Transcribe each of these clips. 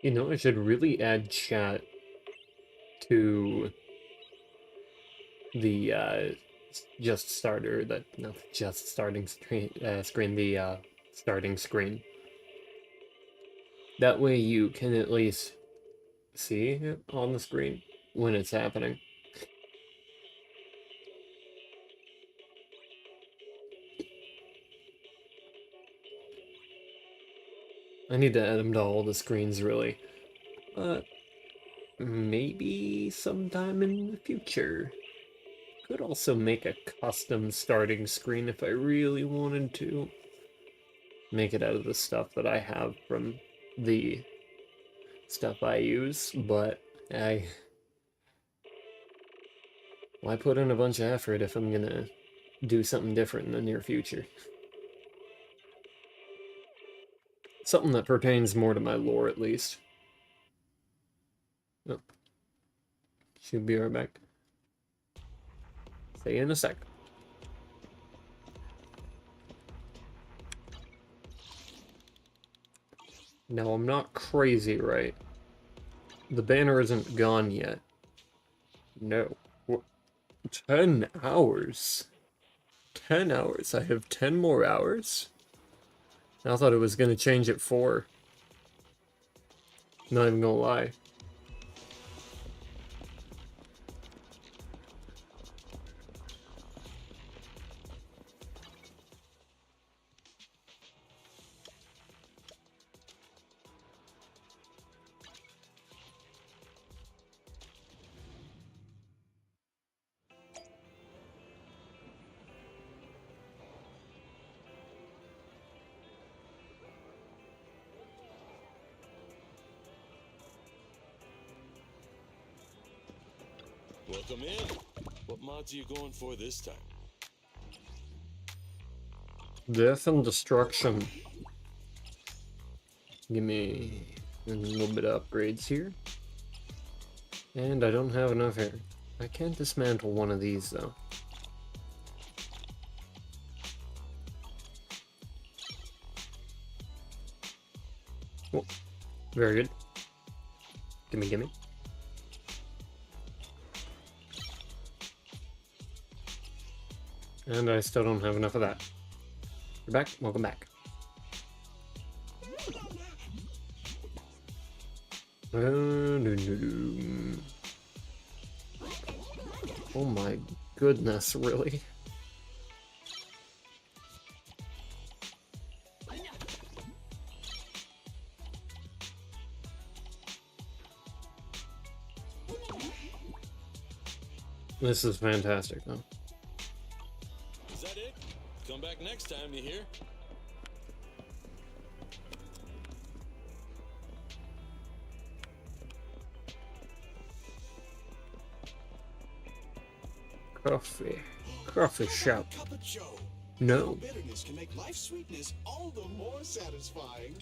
You know, I should really add chat to the just starter, that not the just starting screen, the starting screen. That way you can at least see it on the screen when it's happening. I need to add them to all the screens, really. But maybe sometime in the future. Could also make a custom starting screen if I really wanted to. Make it out of the stuff that I have from the stuff I use, but why put in a bunch of effort if I'm gonna do something different in the near future? Something that pertains more to my lore, at least. Oh, should be right back. See you in a sec. Now, I'm not crazy, right? The banner isn't gone yet. No. 10 hours? 10 hours? I have 10 more hours? I thought it was gonna change at 4. Not even gonna lie. Welcome in. What mods are you going for this time? Death and destruction. Give me a little bit of upgrades here. And I don't have enough here. I can't dismantle one of these, though. Oh, very good. Gimme, gimme. And I still don't have enough of that. You're back? Welcome back. Oh my goodness, really? This is fantastic, though. Is that it? Come back next time, you hear? Coffee. Coffee shop. Cup of joe. No. Bitterness can make life's sweetness all the more satisfying.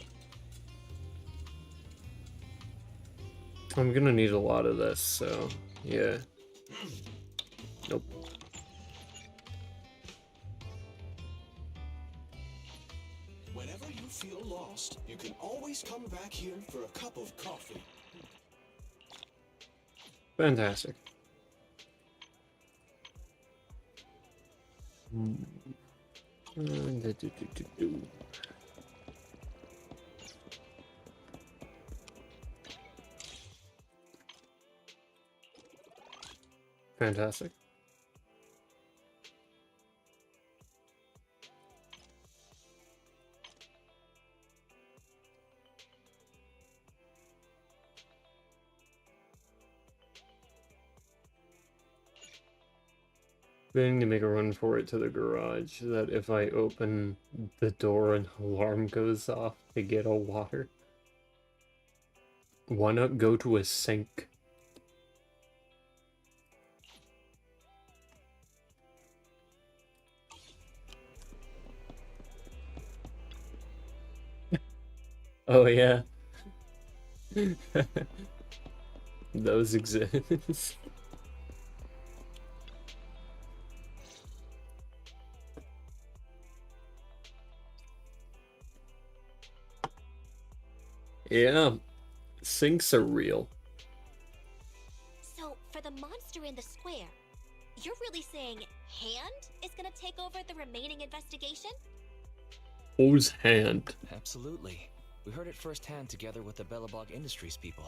I'm gonna need a lot of this, so yeah. Nope. Whenever you feel lost, you can always come back here for a cup of coffee. Fantastic. Fantastic. Going to make a run for it to the garage, so that if I open the door an alarm goes off to get a water. Why not go to a sink? Oh yeah. Those exist. Yeah. sinks are real. So, for the monster in the square, you're really saying Hand is gonna take over the remaining investigation? Whose hand? Absolutely. We heard it firsthand together with the Bellabog Industries people.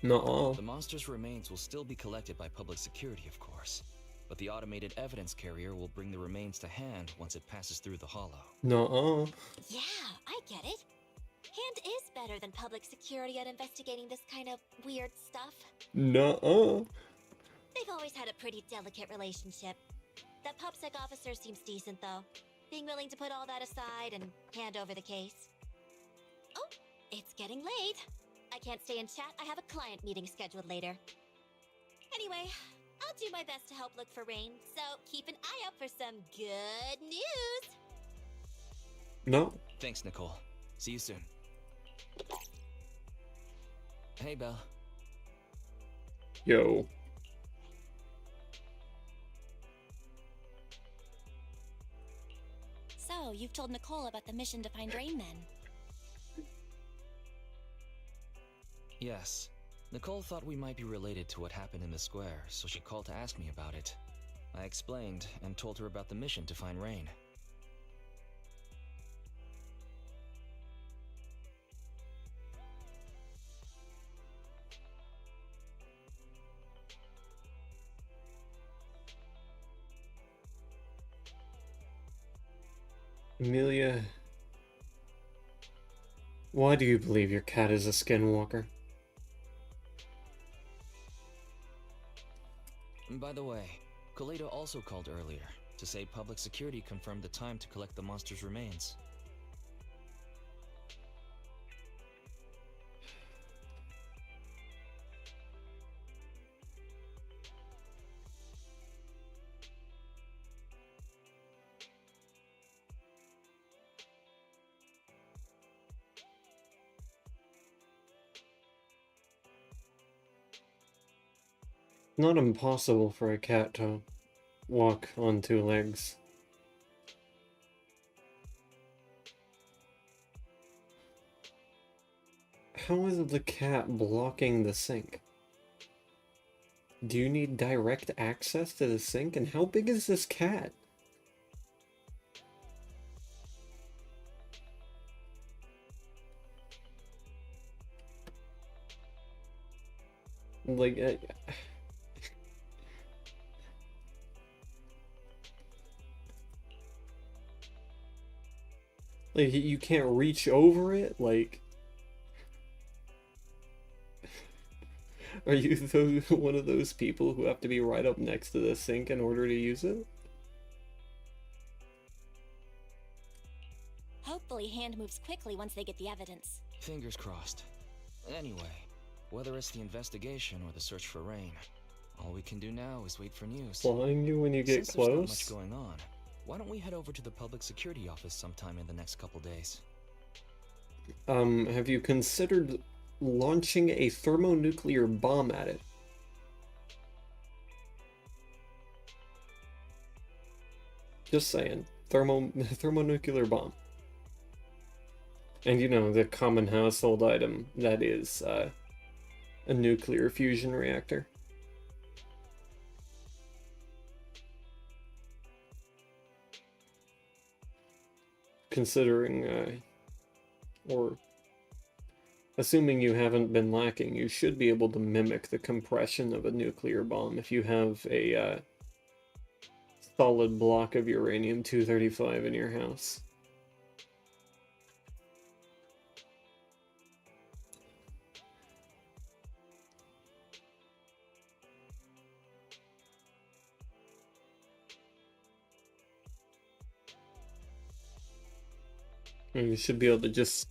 Nuh-uh. The monster's remains will still be collected by public security, of course. But the automated evidence carrier will bring the remains to Hand once it passes through the hollow. Nuh-uh. Yeah, I get it. Hand is better than public security at investigating this kind of weird stuff. Nuh-uh. They've always had a pretty delicate relationship. That PubSec officer seems decent, though. Being willing to put all that aside and hand over the case. Oh, it's getting late. I can't stay in chat. I have a client meeting scheduled later. Anyway, I'll do my best to help look for Rain, so keep an eye out for some good news. No. Thanks, Nicole. See you soon. Hey, Belle. Yo. So, you've told Nicole about the mission to find Rain, then? Yes. Nicole thought we might be related to what happened in the square, so she called to ask me about it. I explained and told her about the mission to find Rain. Amelia, why do you believe your cat is a skinwalker? By the way, Kaleida also called earlier to say public security confirmed the time to collect the monster's remains. Not impossible for a cat to walk on two legs. How is the cat blocking the sink? Do you need direct access to the sink? And how big is this cat? Like, like, you can't reach over it? Like, are you one of those people who have to be right up next to the sink in order to use it? Hopefully, Hand moves quickly once they get the evidence. Fingers crossed. Anyway, whether it's the investigation or the search for Rain, all we can do now is wait for news. Flying you when you get Since there's not close? much going on, why don't we head over to the public security office sometime in the next couple days? Have you considered launching a thermonuclear bomb at it? Just saying. Thermonuclear bomb. And you know, the common household item that is a nuclear fusion reactor. Considering, or assuming you haven't been lacking, you should be able to mimic the compression of a nuclear bomb if you have a solid block of uranium-235 in your house. And you should be able to just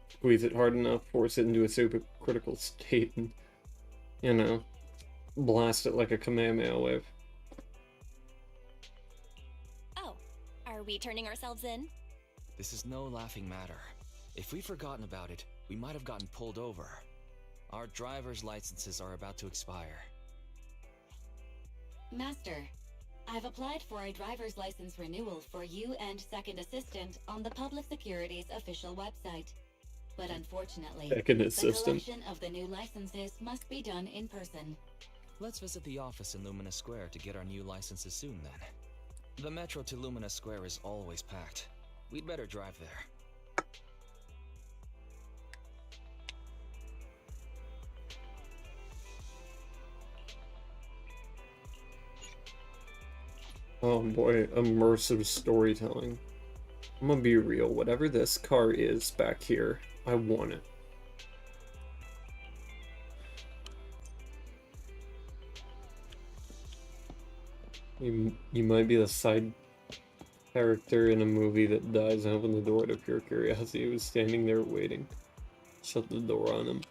squeeze it hard enough, force it into a supercritical state, and, you know, blast it like a Kamehameha wave. Oh, are we turning ourselves in? This is no laughing matter. If we'd forgotten about it, we might have gotten pulled over. Our driver's licenses are about to expire. Master, I've applied for a driver's license renewal for you and Second Assistant on the Public Security's official website. but unfortunately, Check-in the assistant. collection of the new licenses must be done in person. Let's visit the office in Lumina Square to get our new licenses soon then. The metro to Lumina Square is always packed. We'd better drive there. Oh boy, immersive storytelling. I'm gonna be real, whatever this car is back here, I want it. You might be the side character in a movie that dies and open the door to pure curiosity. He was standing there waiting. Shut the door on him.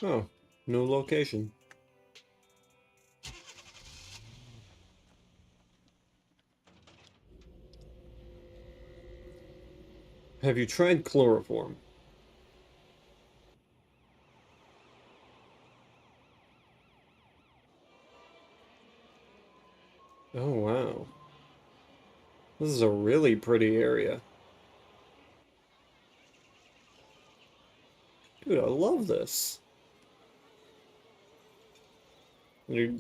Oh, no location. Have you tried chloroform? Oh wow. This is a really pretty area. Dude, I love this. Your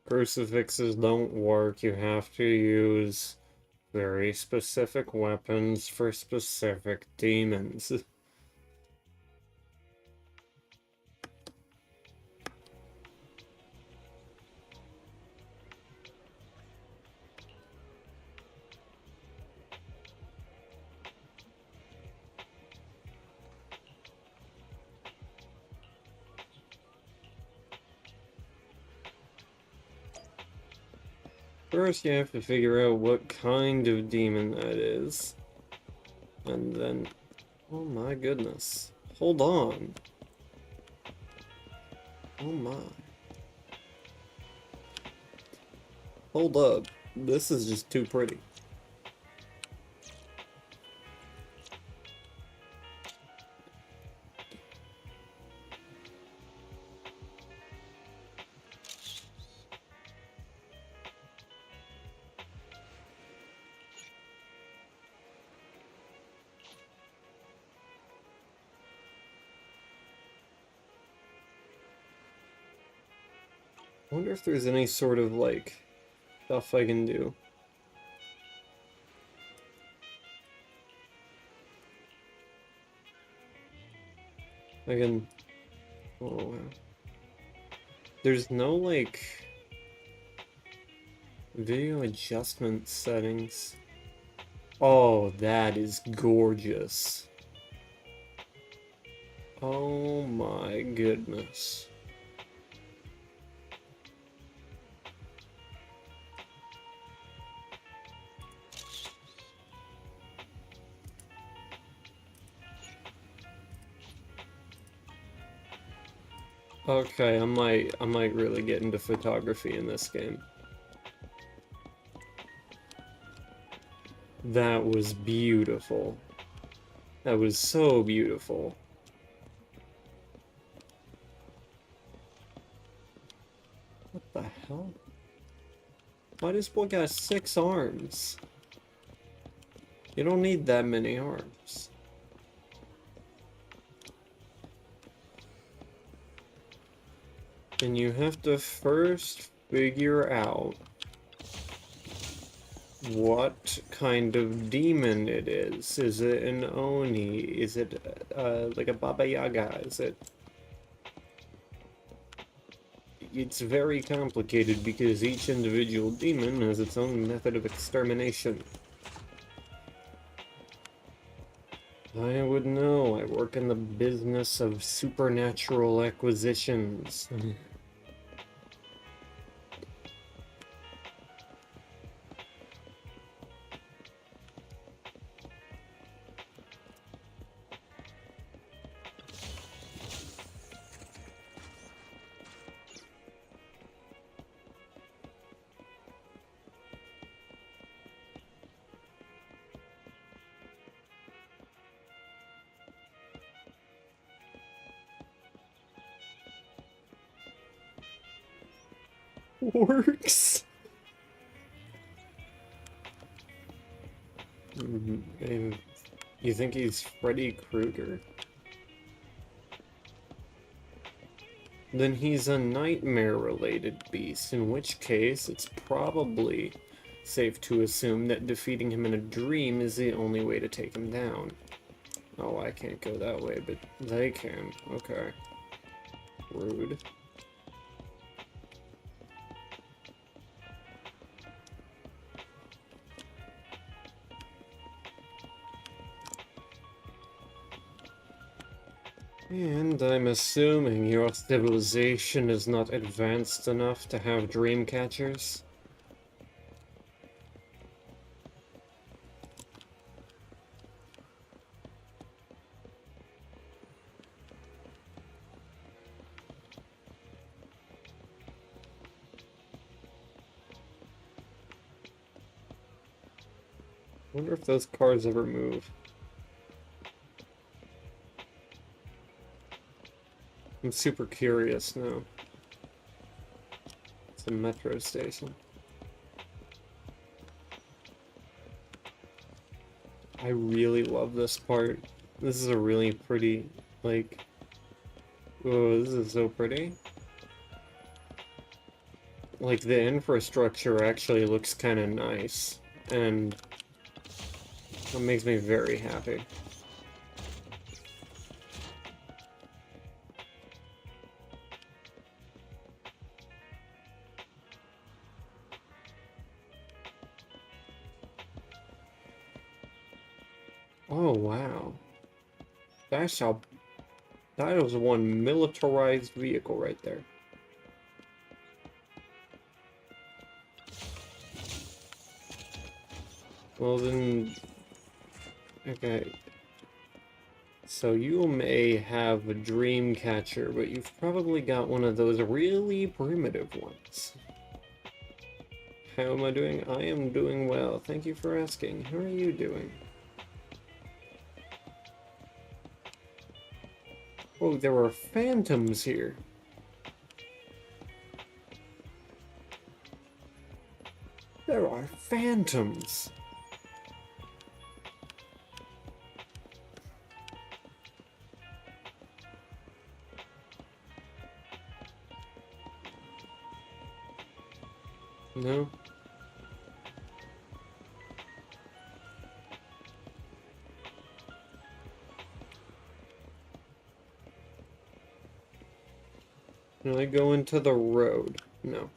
crucifixes don't work. You have to use very specific weapons for specific demons. First, you have to figure out what kind of demon that is. And then... Oh my goodness. Hold on. Oh my. Hold up. This is just too pretty. I wonder if there's any sort of, like, stuff I can do. I can... Oh, wow. There's no, like... video adjustment settings. Oh, that is gorgeous. Oh my goodness. Okay, I might really get into photography in this game. That was beautiful. That was so beautiful. What the hell? Why does boy got 6 arms? You don't need that many arms. And you have to first figure out what kind of demon it is. Is it an Oni? Is it like a Baba Yaga? Is it... It's very complicated because each individual demon has its own method of extermination. I would know. I work in the business of supernatural acquisitions. works. And you think he's Freddy Krueger? Then he's a nightmare-related beast, in which case it's probably safe to assume that defeating him in a dream is the only way to take him down. Oh, I can't go that way, but they can. Okay. Rude. And I'm assuming your civilization is not advanced enough to have dream catchers? I wonder if those cars ever move. I'm super curious now. It's a metro station. I really love this part. This is a really pretty, like... Oh, this is so pretty. Like, the infrastructure actually looks kind of nice. And that makes me very happy. Oh, wow. That's how... That was one militarized vehicle right there. Well then... Okay. So you may have a dream catcher, but you've probably got one of those really primitive ones. How am I doing? I am doing well. Thank you for asking. How are you doing? Oh, there are phantoms here. There are phantoms. No? Can I go into the road? No.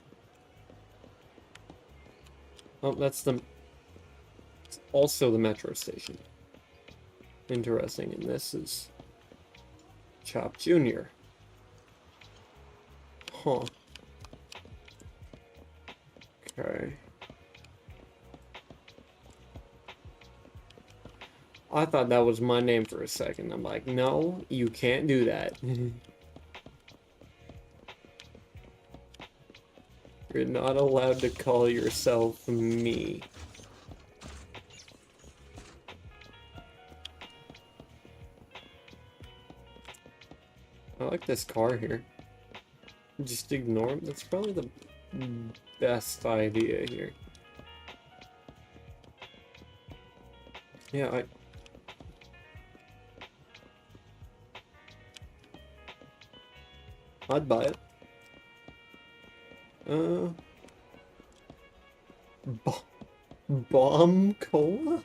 Oh, that's the... It's also the metro station. Interesting, and this is... Chop Jr. Huh. Okay. I thought that was my name for a second. I'm like, no, you can't do that. You're not allowed to call yourself me. I like this car here. Just ignore him. That's probably the best idea here. Yeah, I'd buy it. Bomb cola?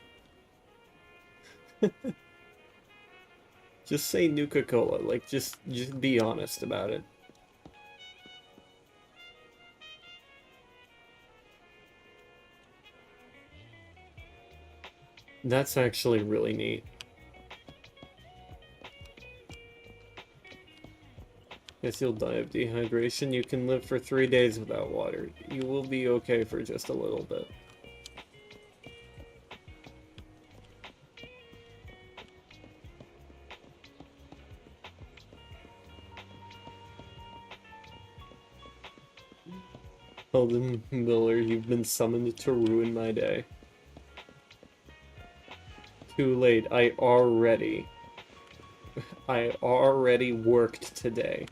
Just say Nuka-Cola, like, just be honest about it. That's actually really neat. Guess you'll die of dehydration. You can live for 3 days without water. You will be okay for just a little bit. Holden Miller, you've been summoned to ruin my day. Too late. I already worked today.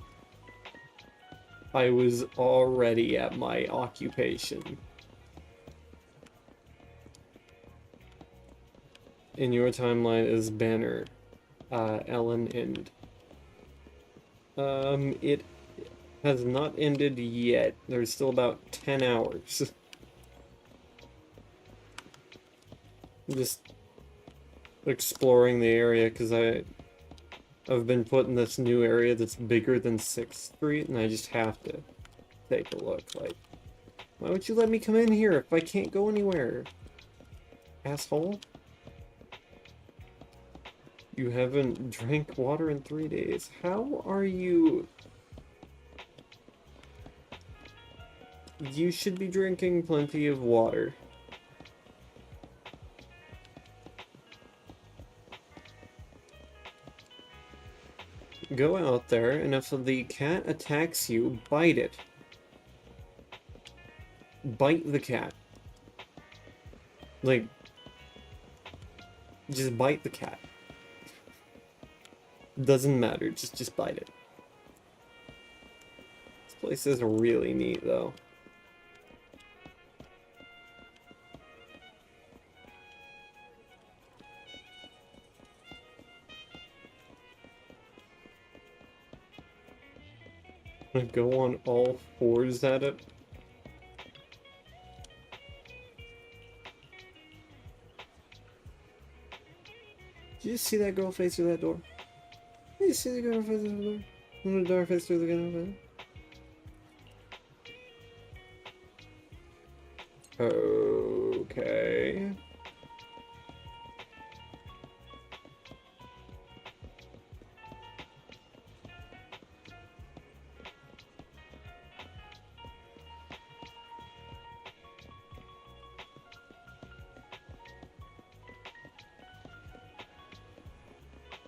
I was already at my occupation. In your timeline is Banner, Ellen, and it has not ended yet. There's still about 10 hours. Just exploring the area because I've been put in this new area that's bigger than 6th Street, and I just have to take a look. Like, why would you let me come in here if I can't go anywhere? Asshole. You haven't drank water in 3 days. How are you... You should be drinking plenty of water. Go out there, and if the cat attacks you, bite it. Bite the cat. Like, just bite the cat. Doesn't matter, just bite it. This place is really neat, though. I'm gonna go on all fours at it. Did you see that girl face through that door? Did you see the girl face through the door? The door face through the girl. Okay.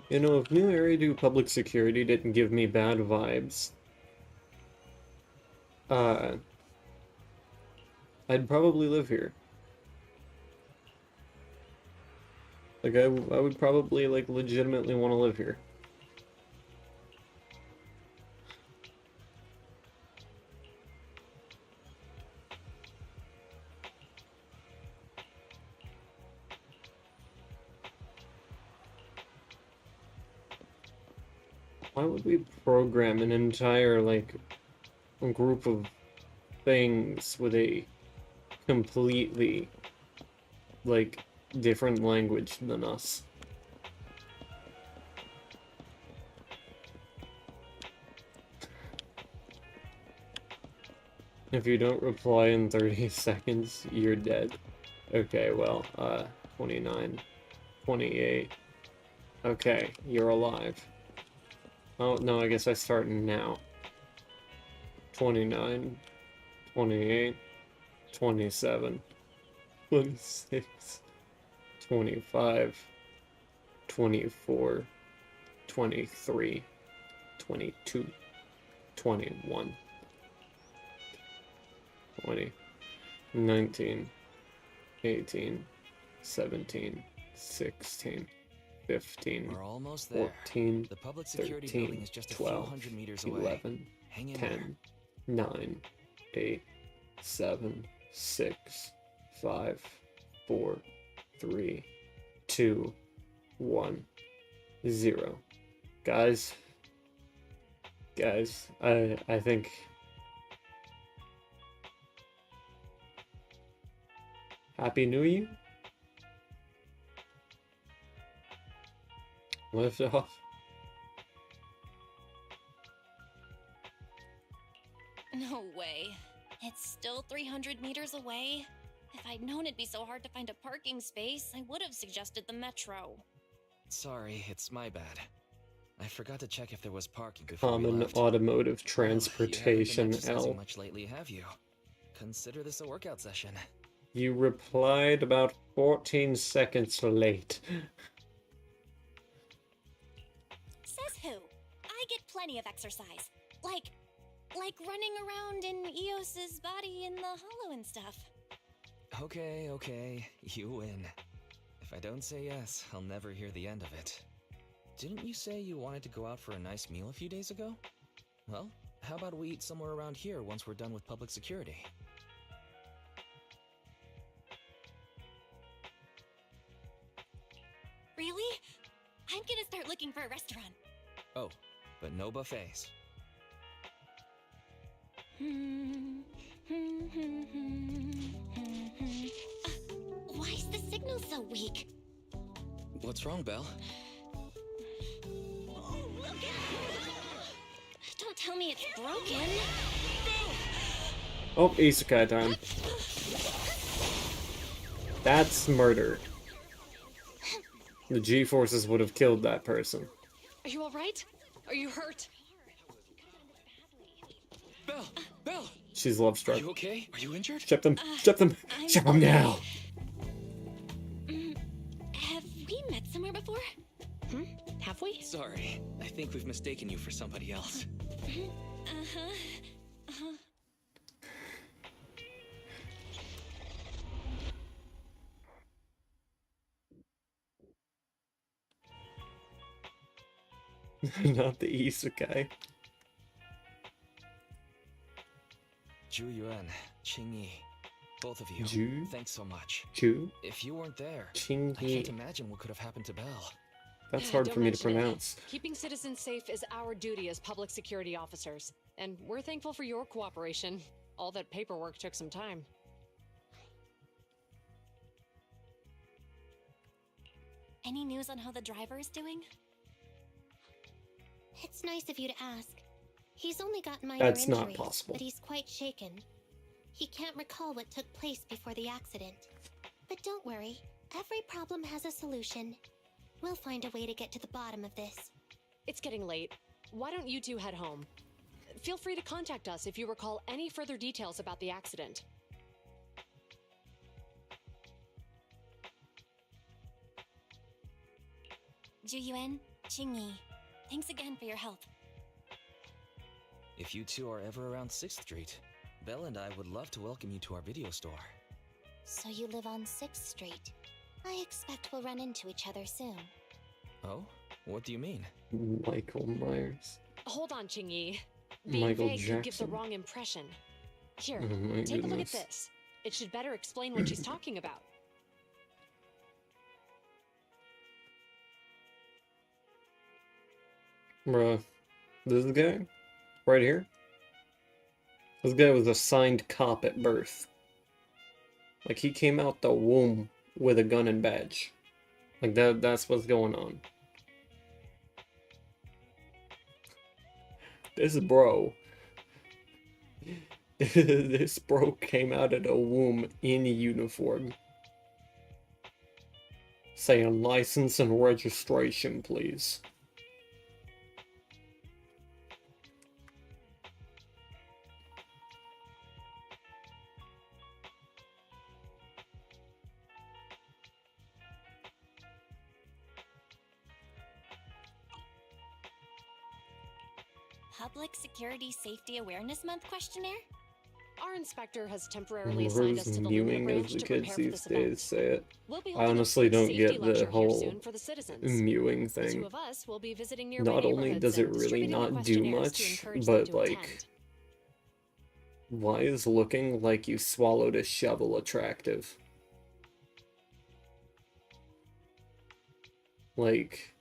You know, if New Area Do Public Security didn't give me bad vibes, I'd probably live here. Like, I would probably, like, legitimately want to live here. Why would we program an entire, like, group of things with a completely, like, different language than us? If you don't reply in 30 seconds, you're dead. Okay, well, 29, 28. Okay, you're alive. Oh, no, I guess I start now. 29, 28, 27, 26, 25, 24, 23, 22, 21, 20, 19, 18, 17, 16, 15, We're almost there. 14, The public security building 13, is just a 12, few hundred meters away. 11, Hang in there. 10, 9, 8, 7, 6, 5, 4, 3, 2, 1, 0. Guys, I think Happy New Year? Lift off. No way. It's still 300 meters away? If I'd known it'd be so hard to find a parking space, I would have suggested the metro. Sorry, it's my bad. I forgot to check if there was parking before we Common left. automotive Well, you haven't transportation, been exercising L. much lately, have you? Consider this a workout session. You replied about 14 seconds late. Says who? I get plenty of exercise. Like running around in Eos's body in the hollow and stuff. Okay, you win. If I don't say yes, I'll never hear the end of it. Didn't you say you wanted to go out for a nice meal a few days ago? Well, How about we eat somewhere around here once we're done with public security? Really? I'm gonna start looking for a restaurant. Oh, but no buffets. Why is the signal so weak? What's wrong, Belle? Don't tell me it's broken. Oh, isekai time. That's murder. The G-forces would have killed that person. Are you alright? Are you hurt? Belle! Belle! She's love Are struck. you okay? Are you injured? Ship them! Ship them! I'm Ship them now! Have we met somewhere before? Have we? Sorry, I think we've mistaken you for somebody else. Not the isekai. Zhu Yuan, Qing Yi, both of you, Zhu? thanks so much. Chu? If you weren't there, Qing I Yi. can't imagine what could have happened to Belle. That's hard Don't for me to mention it. pronounce. Keeping citizens safe is our duty as public security officers, and we're thankful for your cooperation. All that paperwork took some time. Any news on how the driver is doing? It's nice of you to ask. He's only got minor That's not injuries, possible. but he's quite shaken. He can't recall what took place before the accident. But don't worry, every problem has a solution. We'll find a way to get to the bottom of this. It's getting late. Why don't you two head home? Feel free to contact us if you recall any further details about the accident. Juyuan, Qingyi, thanks again for your help. If you two are ever around 6th Street, Belle and I would love to welcome you to our video store. So you live on 6th Street. I expect we'll run into each other soon. Oh? What do you mean? Michael Myers. Hold on, Qingyi. Being Michael vague can give the Jackson. wrong impression. Here, Oh my take a look at goodness. this. It should better explain what she's talking about. Bruh. This guy? Right here? This guy was assigned cop at birth. Like, he came out the womb with a gun and badge. Like, that's what's going on. This bro. This bro came out of the womb in uniform. Saying license and registration, please. Public Security Safety Awareness Month questionnaire? Our inspector has temporarily assigned us Rose to the Luna mewing, as branch the to kids prepare for these this event. days say it. We'll be I holding a honestly food don't safety get lecture the here whole soon for the citizens. mewing The two thing. of us will be visiting nearby Not only neighborhoods does it and really distributing not do questionnaires to much, encourage but them to like, attend. why is looking like you swallowed a shovel attractive? Like,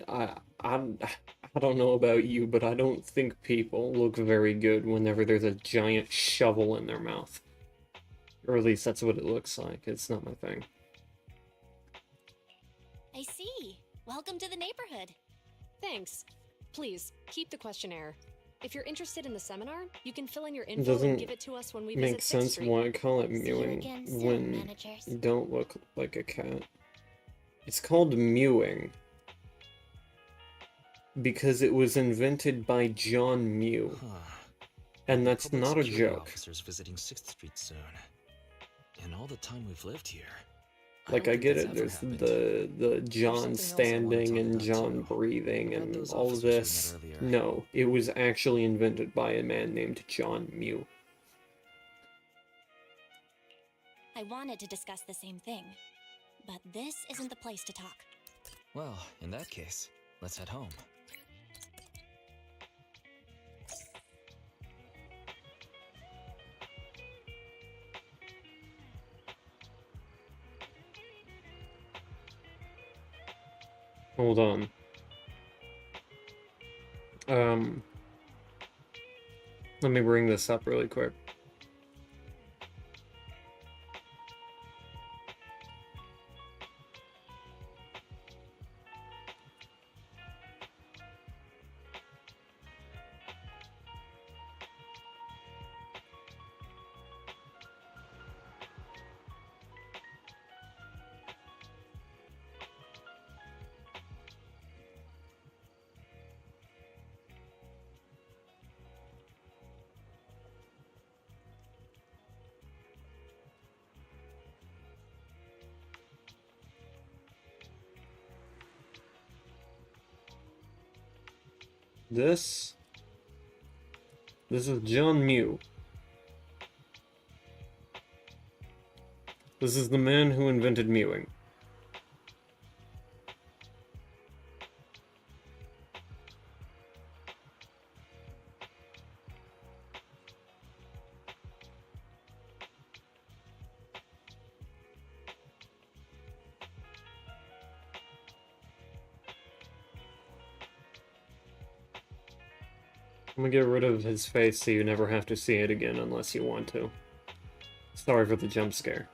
I don't know about you, but I don't think people look very good whenever there's a giant shovel in their mouth. Or at least that's what it looks like. It's not my thing. I see. Welcome to the neighborhood. Thanks. Please, keep the questionnaire. If you're interested in the seminar, you can fill in your It info doesn't and give it to us when we make visit 6th sense Street. why I call it See you mewing again soon, when managers. you don't look like a cat. It's called mewing because it was invented by John Mew, Huh. and that's Public not a security joke. officers visiting 6th Street soon. In all the time we've lived here. Like, don't I think get that's it, ever there's happened. the John something else I wanna standing talk and about, John too. breathing About and those all of officers we met this. earlier. No, it was actually invented by a man named John Mew. I wanted to discuss the same thing, but this isn't the place to talk. Well, in that case, let's head home. Hold on. Let me bring this up really quick. This is John Mew. This is the man who invented mewing. I'm gonna get rid of his face so you never have to see it again unless you want to. Sorry for the jump scare.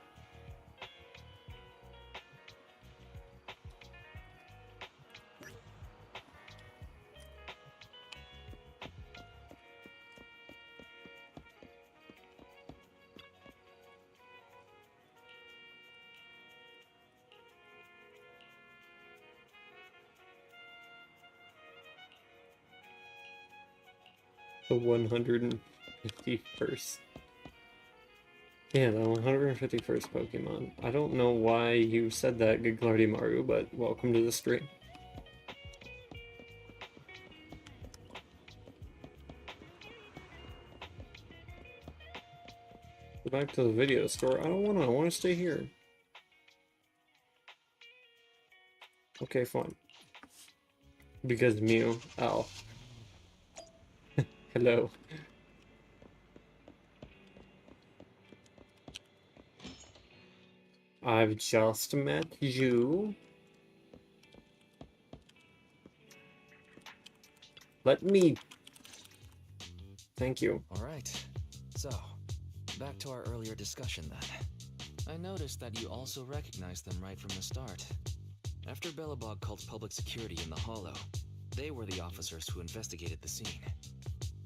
The 151st. Yeah, the 151st Pokemon. I don't know why you said that, Giglardimaru, but welcome to the stream. Go back to the video store. I want to stay here. Okay, fine. Because Mew. Oh. Hello. I've just met you. Let me... Thank you. Alright, so, back to our earlier discussion then. I noticed that you also recognized them right from the start. After Belobog called public security in the Hollow, they were the officers who investigated the scene.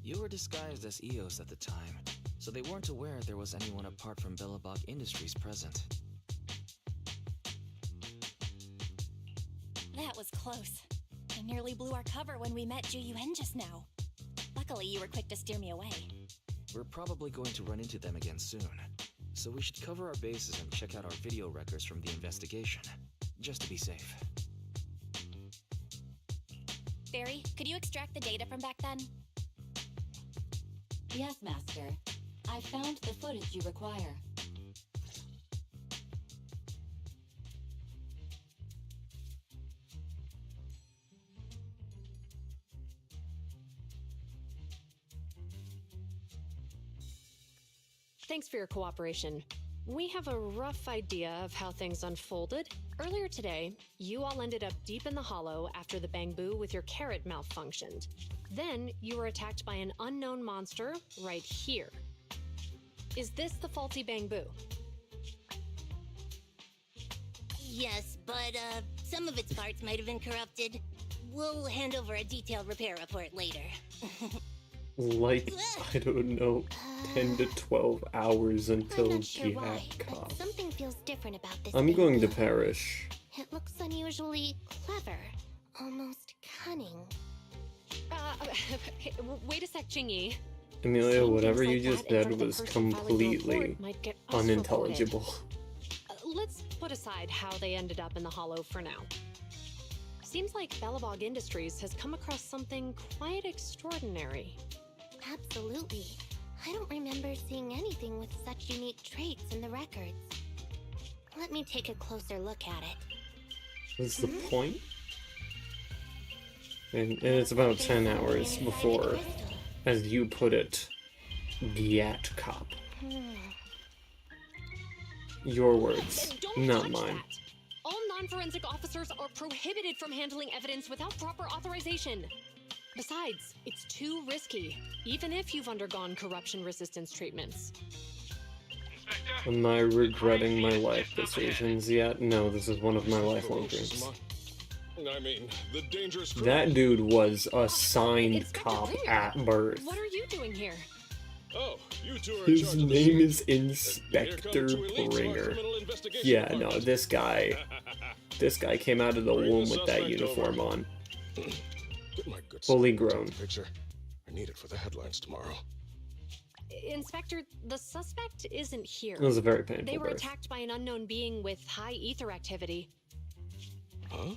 You were disguised as EOS at the time, so they weren't aware there was anyone apart from Belobog Industries present. That was close. I nearly blew our cover when we met Ju-Yuen just now. Luckily, you were quick to steer me away. We're probably going to run into them again soon, so we should cover our bases and check out our video records from the investigation, just to be safe. Barry, could you extract the data from back then? Yes, Master. I found the footage you require. Thanks for your cooperation. We have a rough idea of how things unfolded. Earlier today, you all ended up deep in the Hollow after the Bangbu with your carrot malfunctioned. Then, you were attacked by an unknown monster right here. Is this the faulty Bangbu? Yes, but some of its parts might have been corrupted. We'll hand over a detailed repair report later. Like, I don't know, 10 to 12 hours I'm until not sure why, Jihad but comes. something feels different about this. I'm thing. going to perish. It looks unusually clever, almost cunning. Wait a sec, Jingyi. Amelia, Seeing whatever things you like just that in did front of the was person filing the report completely might get us unintelligible. reported. Let's put aside how they ended up in the Hollow for now. Seems like Belobog Industries has come across something quite extraordinary. Absolutely. I don't remember seeing anything with such unique traits in the records. Let me take a closer look at it. What's the point? And it's about 10 hours before, as you put it, Gat Cop. Your words, Don't not touch mine. that. All non-forensic officers are prohibited from handling evidence without proper authorization. Besides, it's too risky, even if you've undergone corruption resistance treatments. Am I regretting my life decisions yet? No, this is one of my lifelong dreams. I mean, the dangerous That dude was a signed Inspector cop Bringer, at birth. What are you doing here? Oh, you two are in His charge of the name is scene. And here Inspector come two elites of our Bringer. criminal investigation Yeah, no, department. this guy came out of the Bring the womb with that suspect uniform over. on. Get my good Fully son, grown. take the picture. I need it for the headlines tomorrow. Inspector, the suspect isn't here. It was a very painful They were birth. attacked by an unknown being with high ether activity. Huh?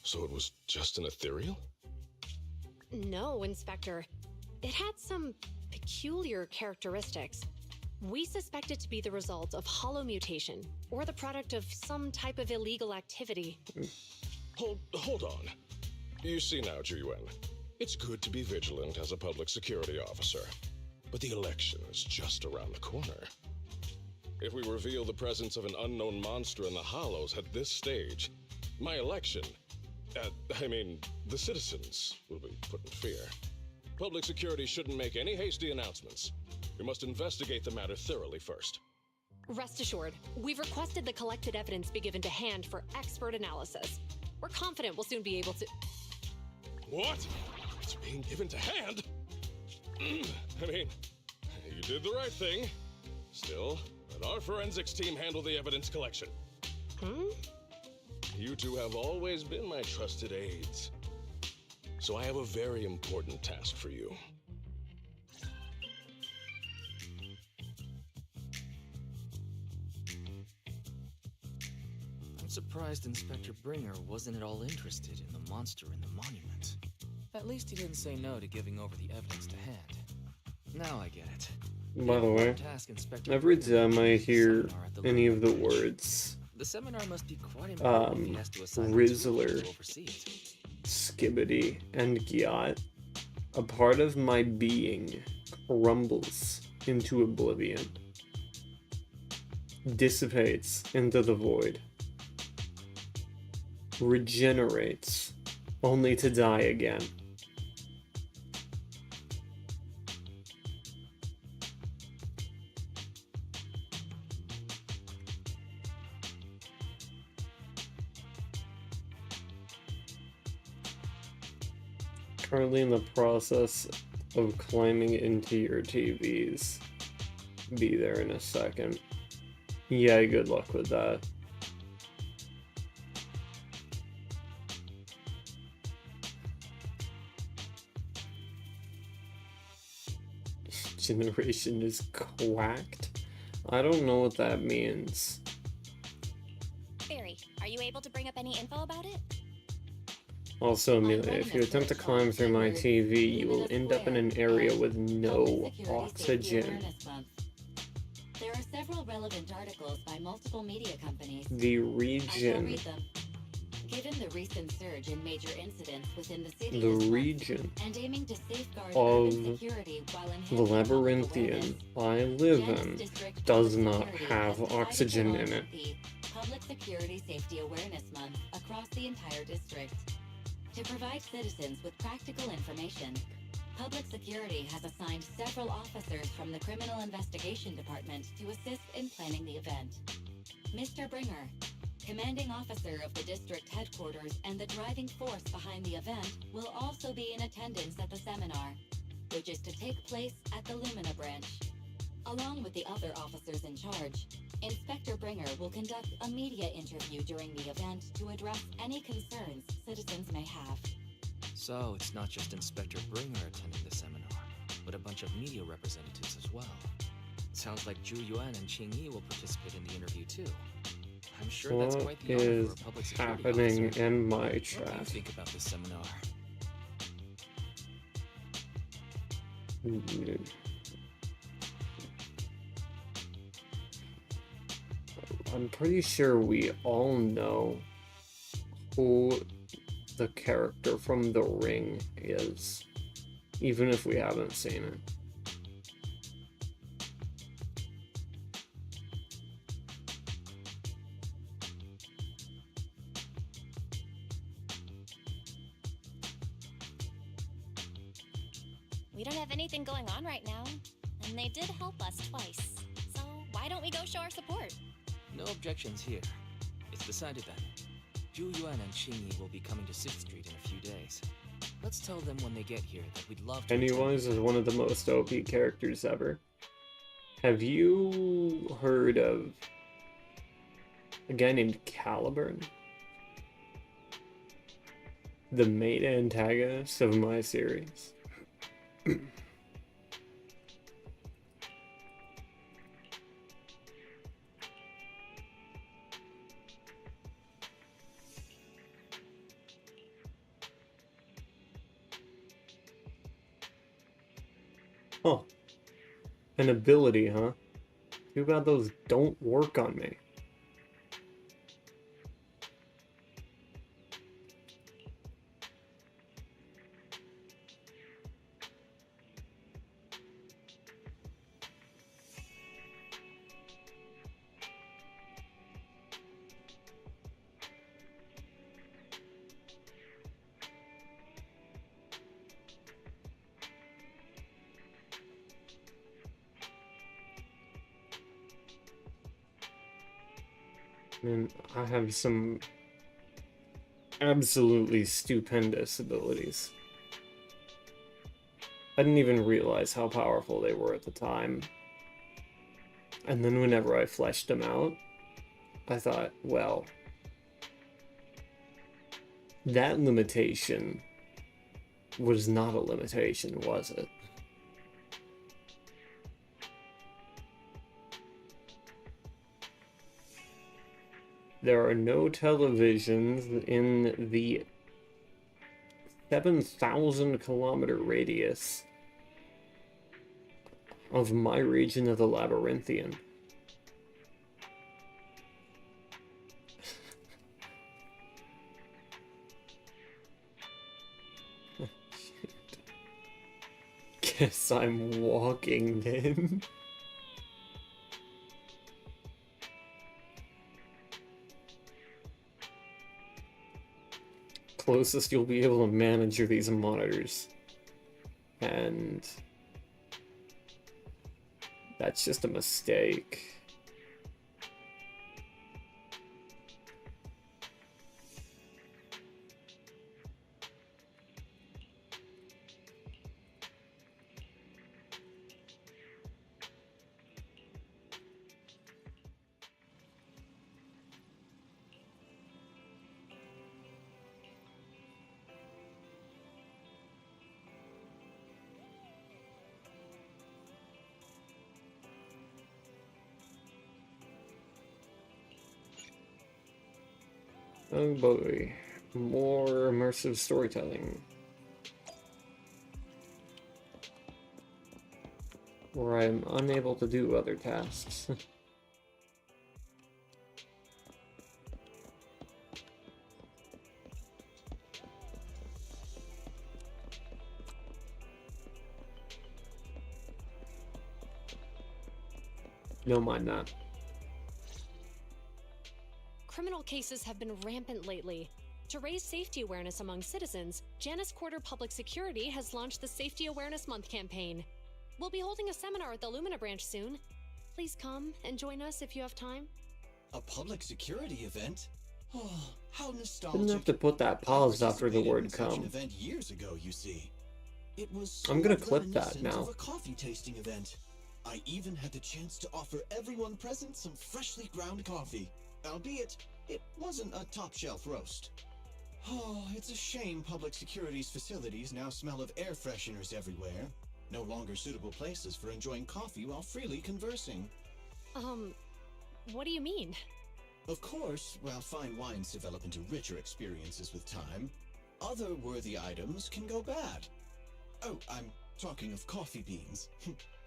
So it was just an ethereal? No, Inspector. It had some peculiar characteristics. We suspect it to be the result of hollow mutation, or the product of some type of illegal activity. Hold on. You see now, Juyuan, it's good to be vigilant as a public security officer, but the election is just around the corner. If we reveal the presence of an unknown monster in the Hollows at this stage, my election, the citizens will be put in fear. Public security shouldn't make any hasty announcements. We must investigate the matter thoroughly first. Rest assured, we've requested the collected evidence be given to hand for expert analysis. We're confident we'll soon be able to... What? It's being given to hand? You did the right thing. Still, let our forensics team handle the evidence collection. You two have always been my trusted aides. So I have a very important task for you. I'm surprised Inspector Bringer wasn't at all interested in the monster in the monument. At least he didn't say no to giving over the evidence to hand. Now I get it. By the way, Task Inspector every Bringer time I to hear seminar at the any of the Lunar Bridge. words The seminar must be quite important if he has to assign a tutor Rizzler, to oversee it. Skibbity, and Gyat, a part of my being crumbles into oblivion, dissipates into the void, regenerates, only to die again. Currently in the process of climbing into your TVs. Be there in a second. Yeah, good luck with that. Generation is quacked? I don't know what that means. Barry, are you able to bring up any info about it? Also, Amelia, if you attempt to climb through my TV, you will end up in an area with no oxygen. There are several relevant articles by multiple media companies. The I shall region. read them. Given the recent surge in major incidents within the city The this month, region and aiming to safeguard of urban security while the enhancing public labyrinthian awareness, I live Jens in District does Public not Security have has decided to oxygen in launch it. the Public Security Safety Awareness Month across the entire district. To provide citizens with practical information, Public Security has assigned several officers from the Criminal Investigation Department to assist in planning the event. Mr. Bringer, commanding officer of the district headquarters and the driving force behind the event, will also be in attendance at the seminar, which is to take place at the Lumina branch. Along with the other officers in charge, Inspector Bringer will conduct a media interview during the event to address any concerns citizens may have. So it's not just Inspector Bringer attending the seminar, but a bunch of media representatives as well. Sounds like Zhu Yuan and Qing Yi will participate in the interview too. I'm sure that's What quite the honor is for a public security happening officer. in my What do you chat? think about this seminar? I'm pretty sure we all know who the character from The Ring is, even if we haven't seen it. We don't have anything going on right now, and they did help us twice. So why don't we go show our support? No objections here. It's decided then. Zhu Yuan and Xingyi will be coming to 6th Street in a few days. Let's tell them when they get here that we'd love to. Pennywise is one of the most OP characters ever. Have you heard of a guy named Caliburn? The main antagonist of my series. Huh. An ability, huh? Too bad those don't work on me. And I have some absolutely stupendous abilities. I didn't even realize how powerful they were at the time. And then whenever I fleshed them out, I thought, well, that limitation was not a limitation, was it? There are no televisions in the 7,000 kilometer radius of my region of the Labyrinthian. Guess I'm walking then. Closest you'll be able to manage are these monitors. And that's just a mistake. Oh boy, more immersive storytelling. Where I'm unable to do other tasks. Don't mind that. Criminal cases have been rampant lately. To raise safety awareness among citizens, Janus Quarter Public Security has launched the Safety Awareness Month campaign. We'll be holding a seminar at the Lumina branch soon. Please come and join us if you have time. A public security event? Oh, how nostalgic. Didn't have to put that pause after the word in such an come. event years ago, you see. It was I'm gonna somewhat clip that reminiscent now. of a coffee tasting event. I even had the chance to offer everyone present some freshly ground coffee. Albeit, it wasn't a top-shelf roast. Oh, it's a shame public security's facilities now smell of air fresheners everywhere. No longer suitable places for enjoying coffee while freely conversing. What do you mean? Of course, while fine wines develop into richer experiences with time, other worthy items can go bad. Oh, I'm talking of coffee beans.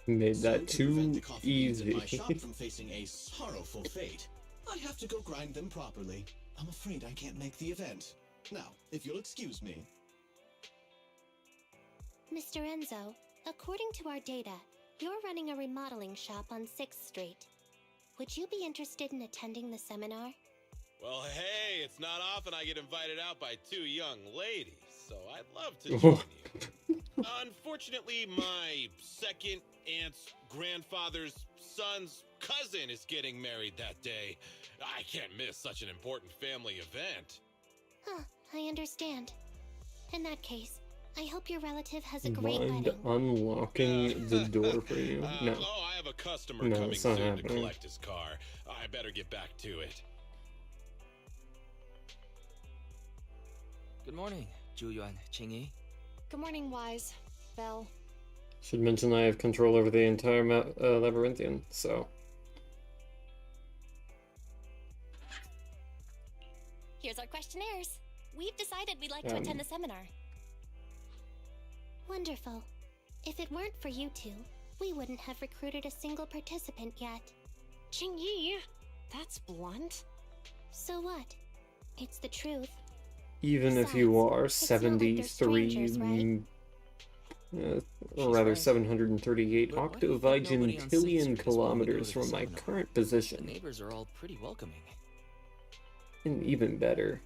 Made So that to prevent too the coffee beans in easy. my shop from facing a sorrowful fate, I have to go grind them properly. I'm afraid I can't make the event. Now, if you'll excuse me. Mr. Enzo, according to our data, you're running a remodeling shop on 6th Street. Would you be interested in attending the seminar? Well, hey, it's not often I get invited out by two young ladies, so I'd love to join you. Unfortunately, my second aunt's grandfather's son's cousin is getting married that day. I can't miss such an important family event. Huh, I understand. In that case, I hope your relative has a great Mind wedding. unlocking the door for you? No. Oh, I have a customer No, coming it's not soon to happening. collect his car. I better get back to it. Good morning, Zhuyuan, Qingyi. Good morning, Wise. Belle. Should mention I have control over the entire labyrinthian, so. Here's our questionnaires. We've decided we'd like to attend the seminar. Wonderful. If it weren't for you two, we wouldn't have recruited a single participant yet. Qingyi! That's blunt. So what? It's the truth. Even if you Besides, are it's not like they're 73, strangers, right? or rather right. 738 But why do you think nobody on 6th Street octovigintillion is willing to go kilometers to the from my seminar? current The position. neighbors are all pretty welcoming. And even better.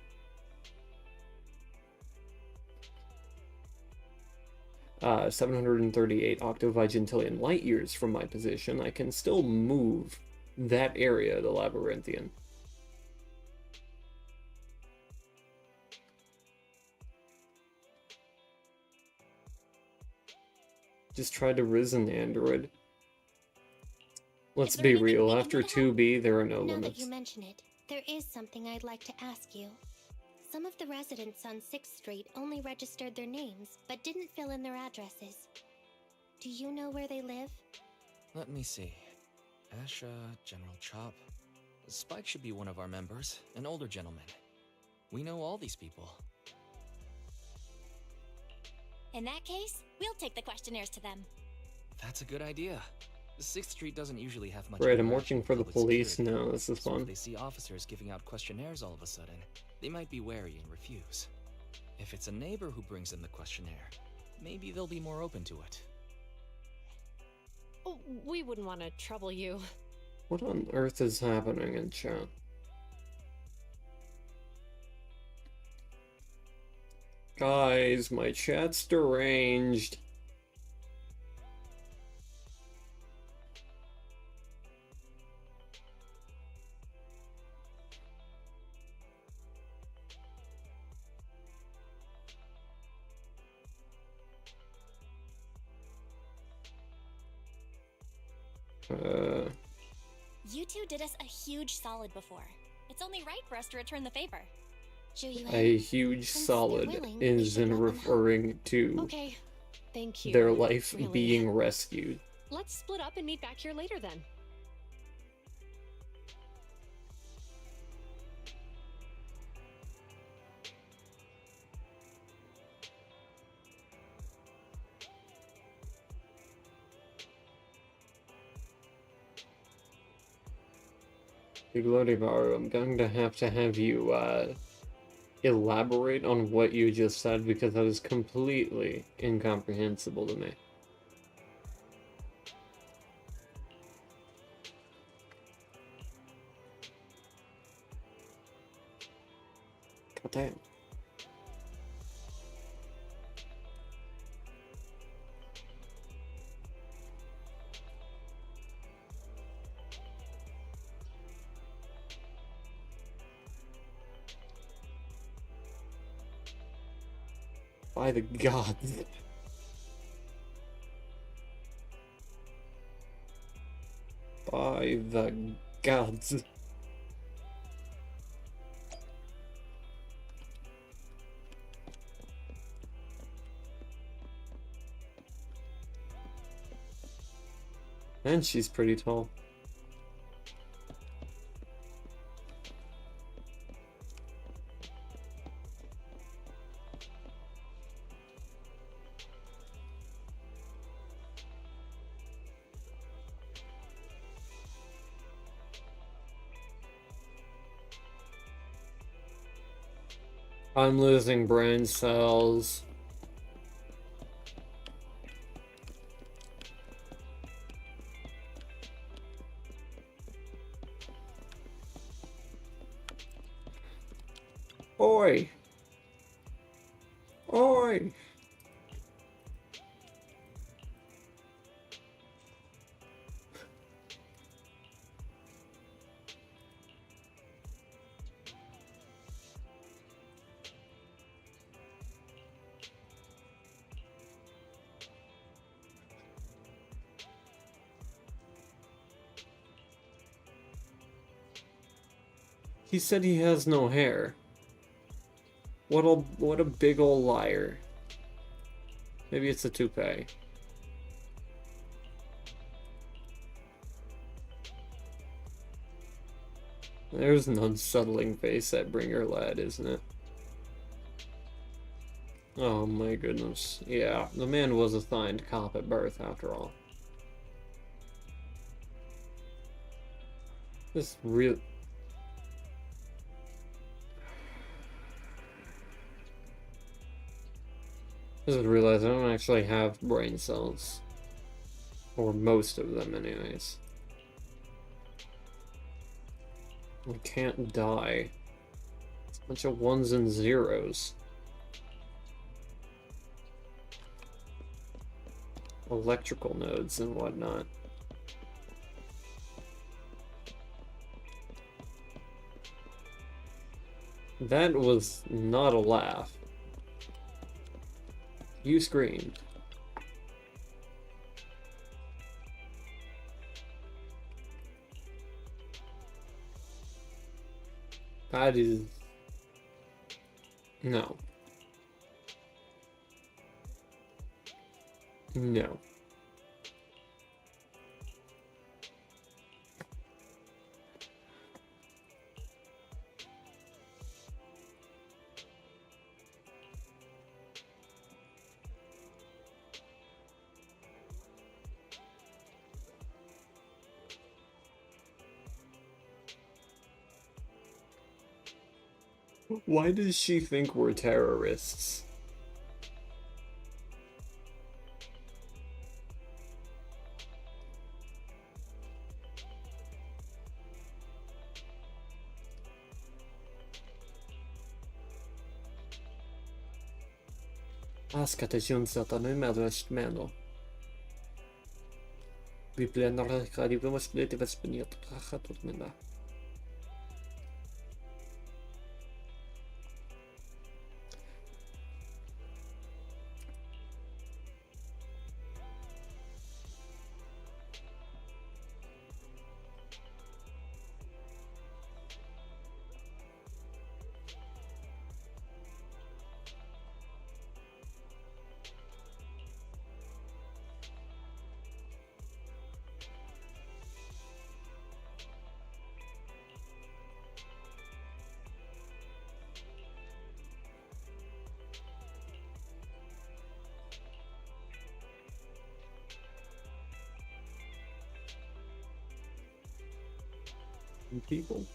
Uh, 738 octovigintillion light years from my position, I can still move that area of the labyrinthian. Just try to risen android. Let's Is there be anything real, we can after do to help? 2B, there are no Now that limits. you mention it, there is something I'd like to ask you. Some of the residents on 6th Street only registered their names, but didn't fill in their addresses. Do you know where they live? Let me see. Asha, General Chop. Spike should be one of our members, an older gentleman. We know all these people. In that case, we'll take the questionnaires to them. That's a good idea. 6th Street doesn't usually have much. Right, I'm interaction working with for the public police security. now, this is So if fun. they see officers giving out questionnaires all of a sudden, they might be wary and refuse. If it's a neighbor who brings them the questionnaire, maybe they'll be more open to it. Oh, we wouldn't want to trouble you. What on earth is happening in chat? Guys, my chat's deranged. You two did us a huge solid before. It's only right for us to return the favor. A huge Since they're solid willing, we is should in let them referring to Okay. Thank you. their life Really. being rescued. Let's split up and meet back here later then. Big Lodivaru, I'm going to have you elaborate on what you just said because that is completely incomprehensible to me. God damn. By the gods. By the gods. And she's pretty tall. I'm losing brain cells. Oi! Oi! He said he has no hair. What a big ol' liar. Maybe it's a toupee. There's an unsettling face at Bringer Lad, isn't it? Oh my goodness. Yeah, the man was assigned cop at birth, after all. This real... I just realized I don't actually have brain cells. Or most of them, anyways. I can't die. It's a bunch of ones and zeros. Electrical nodes and whatnot. That was not a laugh. You screamed. That is... No. No. Why does she think we're terrorists? Askatasyunsata numerous meno. Biplenara karibumas native spiniot rahatutmena. People.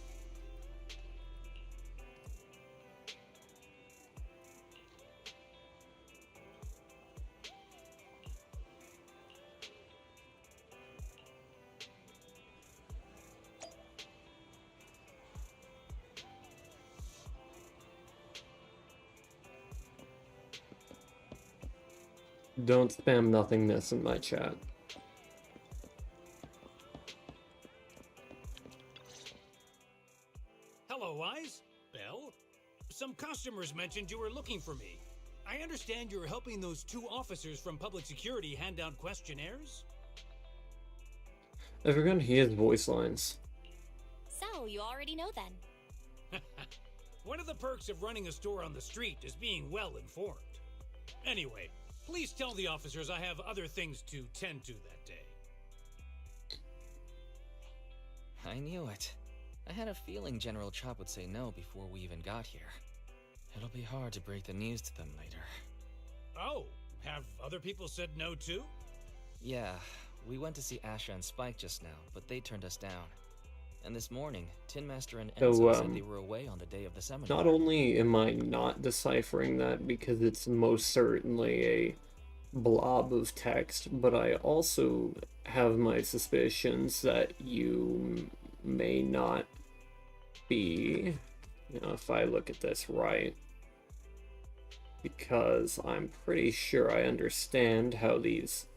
Don't spam nothingness in my chat. Hello, Wise. Belle? Some customers mentioned you were looking for me. I understand you're helping those two officers from public security hand out questionnaires? I forgot he has voice lines. So, you already know then. One of the perks of running a store on the street is being well informed. Anyway, please tell the officers I have other things to tend to that day. I knew it. I had a feeling General Chop would say no before we even got here. It'll be hard to break the news to them later. Oh, have other people said no too? Yeah, we went to see Asha and Spike just now, but they turned us down. And this morning, Tin Master and So, Enzo said they were away on the day of the seminar. Not only am I not deciphering that because it's most certainly a blob of text, but I also have my suspicions that you may not be, if I look at this right, because I'm pretty sure I understand how these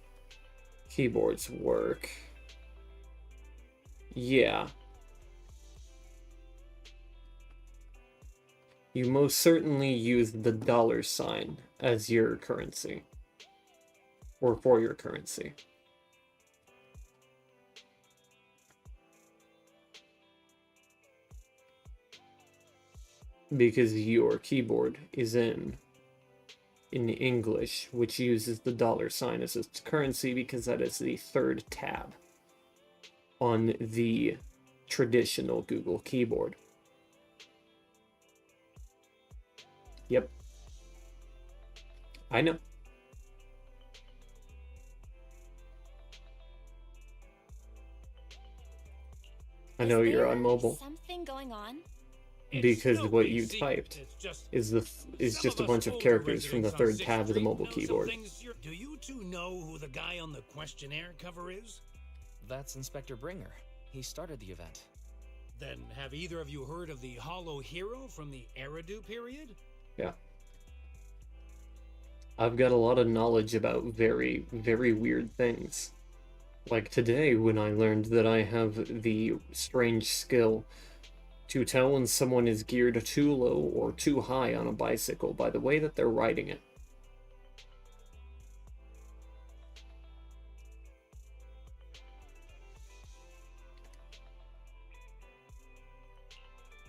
keyboards work. Yeah. You most certainly use the $sign as your currency. Or for your currency. Because your keyboard is in English, which uses the $sign as its currency because that is the third tab on the traditional Google keyboard. Yep. I know. I know you're on mobile. Something going on? Because no what big you secret. typed It's just is some just a us bunch of older characters from the residents on third 6th tab of the Street mobile know some keyboard. things do you two know who the guy on the questionnaire cover is? That's Inspector Bringer. He started the event. Then have either of you heard of the Hollow Hero from the Eridu period? Yeah. I've got a lot of knowledge about very, very weird things. Like today, when I learned that I have the strange skill to tell when someone is geared too low or too high on a bicycle by the way that they're riding it.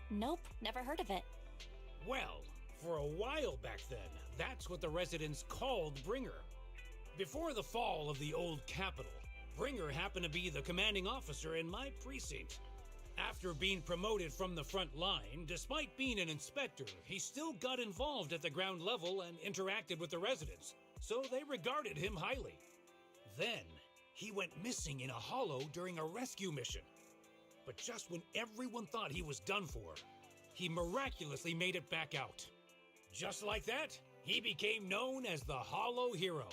Nope, never heard of it. Well, for a while back then, that's what the residents called Bringer. Before the fall of the old capital, Bringer happened to be the commanding officer in my precinct. After being promoted from the front line, despite being an inspector, he still got involved at the ground level and interacted with the residents, so they regarded him highly. Then, he went missing in a hollow during a rescue mission. But just when everyone thought he was done for, he miraculously made it back out. Just like that, he became known as the Hollow Hero.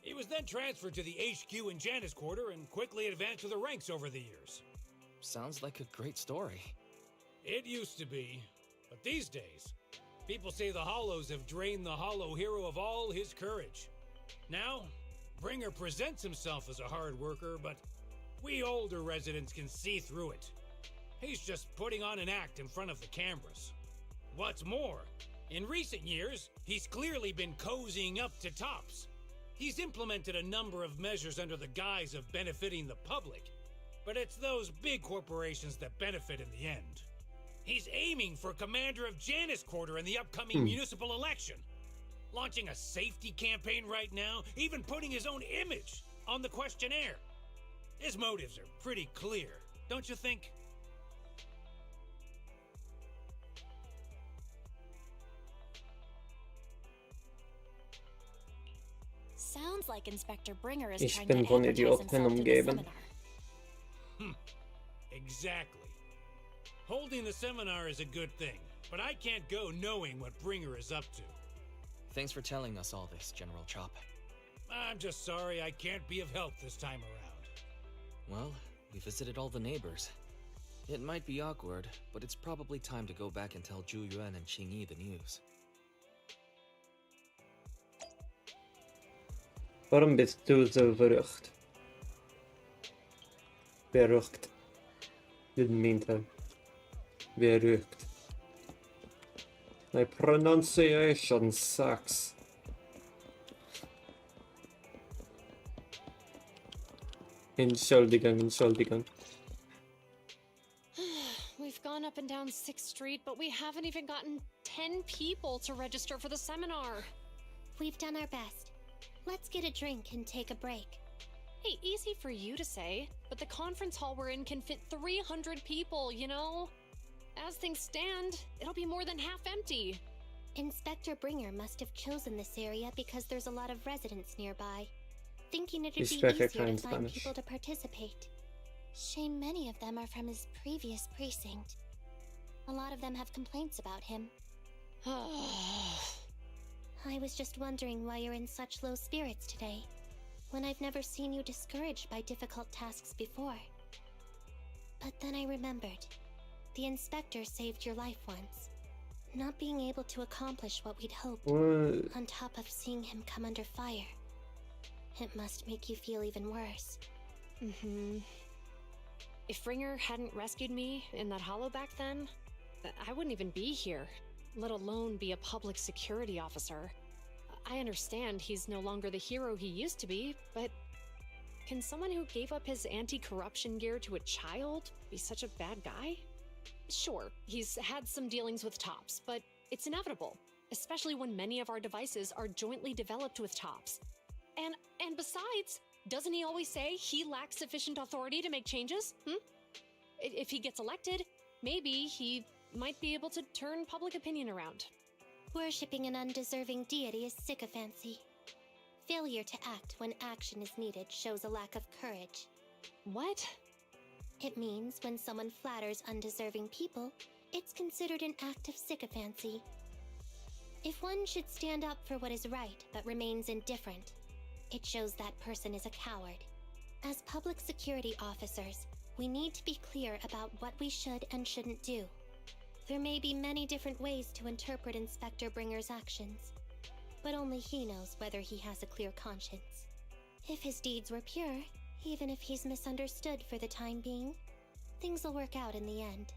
He was then transferred to the HQ in Janus Quarter and quickly advanced to the ranks over the years. Sounds like a great story. It used to be, but these days, people say the Hollows have drained the Hollow Hero of all his courage. Now, Bringer presents himself as a hard worker, but we older residents can see through it. He's just putting on an act in front of the cameras. What's more, in recent years, he's clearly been cozying up to Tops. He's implemented a number of measures under the guise of benefiting the public, but it's those big corporations that benefit in the end. He's aiming for commander of Janus Quarter in the upcoming municipal election, launching a safety campaign right now, even putting his own image on the questionnaire. His motives are pretty clear, don't you think? Sounds like Inspector Bringer is Ich trying bin to von advertise Idioten himself to the umgeben. seminar. Exactly. Holding the seminar is a good thing, but I can't go knowing what Bringer is up to. Thanks for telling us all this, General Chop. I'm just sorry I can't be of help this time around. Well, we visited all the neighbors. It might be awkward, but it's probably time to go back and tell Zhu Yuan and Qing Yi the news. Warum bist du so verrückt? Verrückt. Didn't mean to. Verrückt. My pronunciation sucks. Entschuldigung, Entschuldigung. We've gone up and down 6th Street, but we haven't even gotten 10 people to register for the seminar. We've done our best. Let's get a drink and take a break. Hey, easy for you to say, but the conference hall we're in can fit 300 people, you know? As things stand, it'll be more than half empty. Inspector Bringer must have chosen this area because there's a lot of residents nearby, thinking it'd be Ich spreche easier kein to find Spanish. people to participate. Shame many of them are from his previous precinct. A lot of them have complaints about him. I was just wondering why you're in such low spirits today, when I've never seen you discouraged by difficult tasks before. But then I remembered. The inspector saved your life once. Not being able to accomplish what we'd hoped, What? on top of seeing him come under fire. It must make you feel even worse. If Ringer hadn't rescued me in that hollow back then, I wouldn't even be here, let alone be a public security officer. I understand he's no longer the hero he used to be, but can someone who gave up his anti-corruption gear to a child be such a bad guy? Sure, he's had some dealings with Tops, but it's inevitable, especially when many of our devices are jointly developed with Tops. And besides, doesn't he always say he lacks sufficient authority to make changes? If he gets elected, maybe he might be able to turn public opinion around. Worshipping an undeserving deity is sycophancy. Failure to act when action is needed shows a lack of courage. What? It means when someone flatters undeserving people, it's considered an act of sycophancy. If one should stand up for what is right but remains indifferent, it shows that person is a coward. As public security officers, we need to be clear about what we should and shouldn't do. There may be many different ways to interpret Inspector Bringer's actions, but only he knows whether he has a clear conscience. If his deeds were pure, even if he's misunderstood for the time being, things will work out in the end.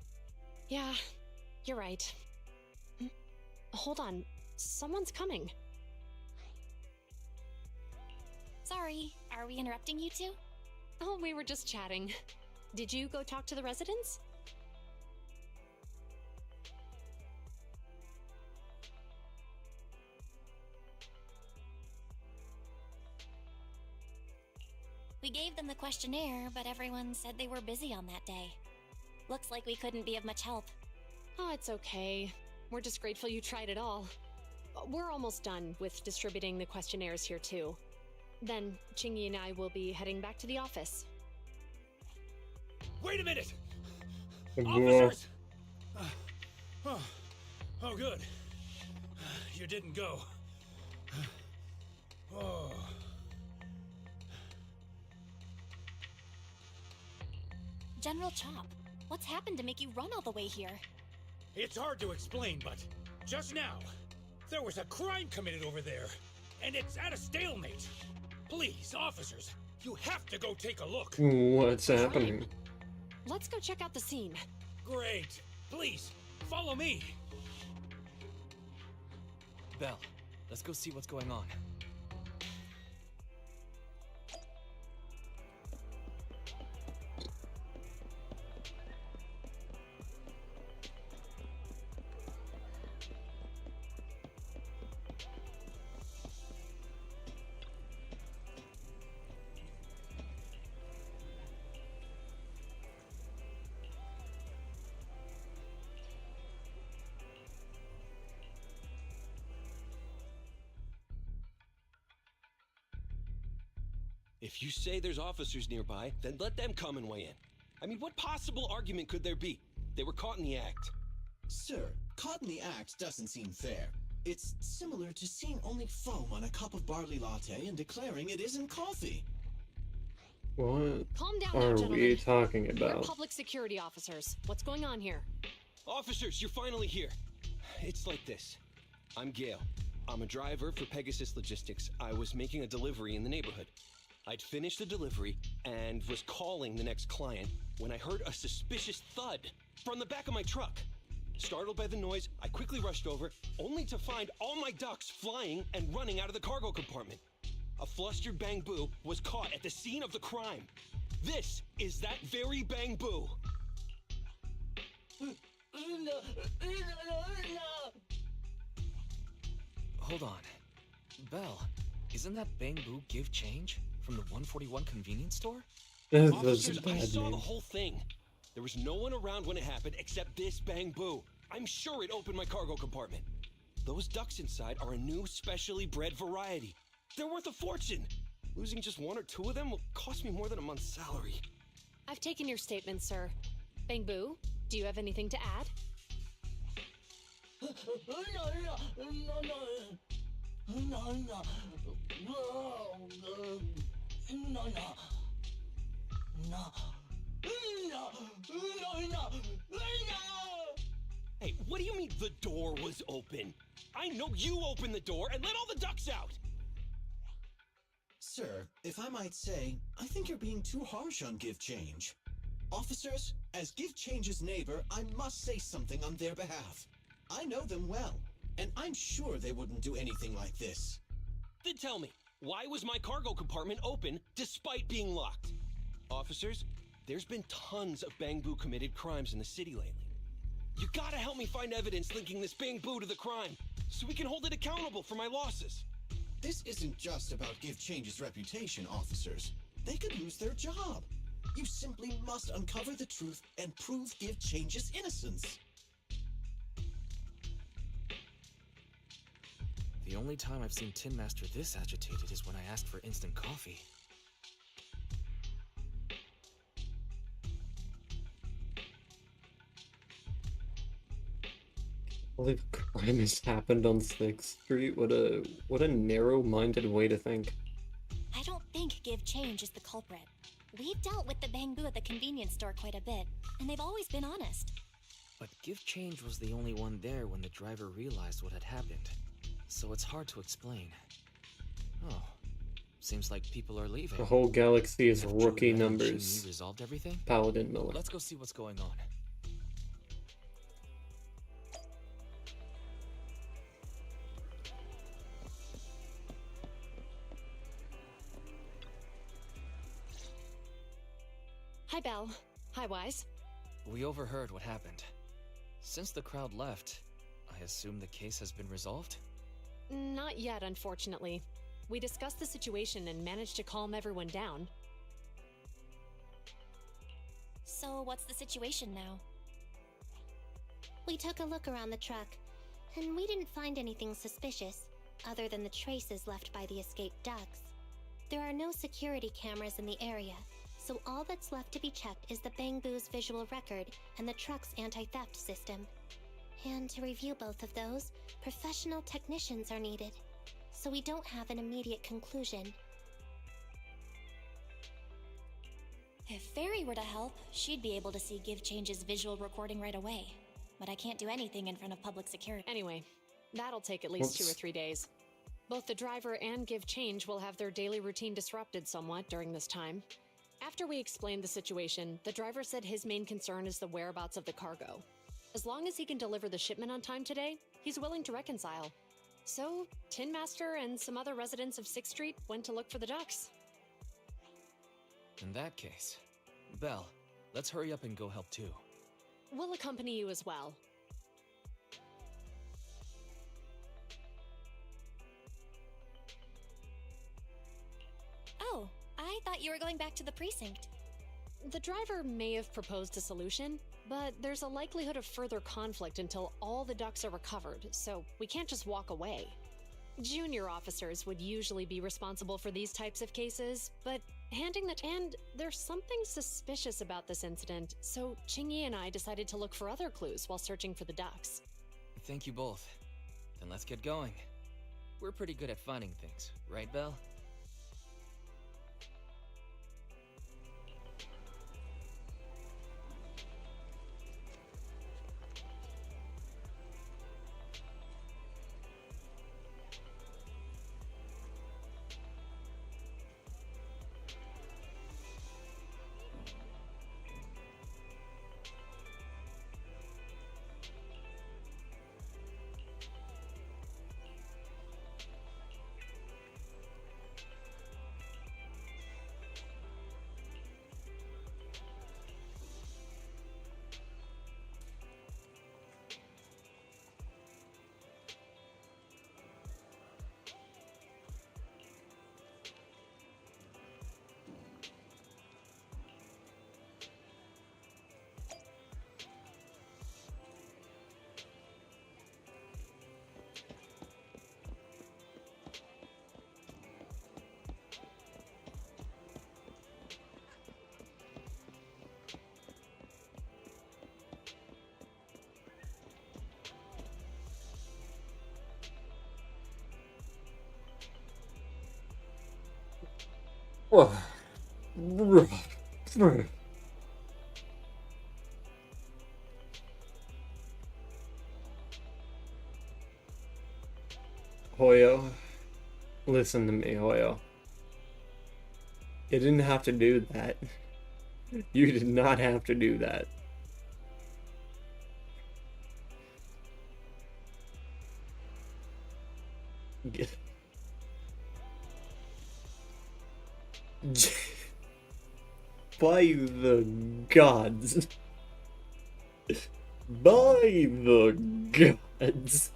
Yeah, you're right. Hold on, someone's coming. Sorry, are we interrupting you two? Oh, we were just chatting. Did you go talk to the residents? We gave them the questionnaire, but everyone said they were busy on that day. Looks like we couldn't be of much help. Oh, it's okay. We're just grateful you tried it all. We're almost done with distributing the questionnaires here too. Then, Chingy and I will be heading back to the office. Wait a minute! Whoa. Officers! Oh, good. You didn't go. Oh. General Chop, what's happened to make you run all the way here? It's hard to explain, but just now, there was a crime committed over there, and it's at a stalemate. Please, officers, you have to go take a look. What's happening? Let's go check out the scene. Great. Please, follow me. Belle, let's go see what's going on. If you say there's officers nearby, then let them come and weigh in. I mean, what possible argument could there be? They were caught in the act. Sir, caught in the act doesn't seem fair. It's similar to seeing only foam on a cup of barley latte and declaring it isn't coffee. What Calm down now, are gentlemen. we talking We're about? public security officers. What's going on here? Officers, you're finally here. It's like this. I'm Gale. I'm a driver for Pegasus Logistics. I was making a delivery in the neighborhood. I'd finished the delivery and was calling the next client when I heard a suspicious thud from the back of my truck. Startled by the noise, I quickly rushed over, only to find all my ducks flying and running out of the cargo compartment. A flustered Bang Boo was caught at the scene of the crime. This is that very Bang Boo. Hold on. Belle, isn't that Bang Boo Give Change from the 141 convenience store? That's Officers, a I bad saw the name. whole thing. There was no one around when it happened except this Bang Boo. I'm sure it opened my cargo compartment. Those ducks inside are a new specially bred variety. They're worth a fortune. Losing just one or two of them will cost me more than a month's salary. I've taken your statement, sir. Bangbu, do you have anything to add? Hey, what do you mean the door was open? I know you opened the door and let all the ducks out! Sir, if I might say, I think you're being too harsh on Give Change. Officers, as Give Change's neighbor, I must say something on their behalf. I know them well, and I'm sure they wouldn't do anything like this. Then tell me, why was my cargo compartment open despite being locked? Officers, there's been tons of Bangbu committed crimes in the city lately. You gotta help me find evidence linking this Bangbu to the crime, so we can hold it accountable for my losses. This isn't just about Give Change's reputation, officers. They could lose their job. You simply must uncover the truth and prove Give Change's innocence. The only time I've seen Tin Master this agitated is when I asked for instant coffee. I believe crime has happened on 6th Street. What a narrow-minded way to think. I don't think Give Change is the culprit. We've dealt with the Bangbu at the convenience store quite a bit, and they've always been honest. But Give Change was the only one there when the driver realized what had happened. So it's hard to explain. Oh, seems like people are leaving. The whole galaxy is Have rookie Julian and numbers. Jimmy resolved everything? Paladin Miller. Let's go see what's going on. Hi, Belle. Hi, Wise. We overheard what happened. Since the crowd left, I assume the case has been resolved? Not yet, unfortunately. We discussed the situation and managed to calm everyone down. So, what's the situation now? We took a look around the truck, and we didn't find anything suspicious, other than the traces left by the escaped ducks. There are no security cameras in the area, so all that's left to be checked is the Bangbu's visual record and the truck's anti-theft system. And to review both of those, professional technicians are needed, so we don't have an immediate conclusion. If Fairy were to help, she'd be able to see Give Change's visual recording right away. But I can't do anything in front of public security. Anyway, that'll take at least 2 or 3 days. Both the driver and Give Change will have their daily routine disrupted somewhat during this time. After we explained the situation, the driver said his main concern is the whereabouts of the cargo. As long as he can deliver the shipment on time today, he's willing to reconcile. So, Tin Master and some other residents of 6th Street went to look for the ducks. In that case, Belle, let's hurry up and go help too. We'll accompany you as well. Oh, I thought you were going back to the precinct. The driver may have proposed a solution, but there's a likelihood of further conflict until all the ducks are recovered, so we can't just walk away. Junior officers would usually be responsible for these types of cases, but and there's something suspicious about this incident, so Qingyi and I decided to look for other clues while searching for the ducks. Thank you both. Then let's get going. We're pretty good at finding things, right, Belle? Oh. Hoyo, listen to me, Hoyo. You didn't have to do that. You did not have to do that. By the gods. By the gods.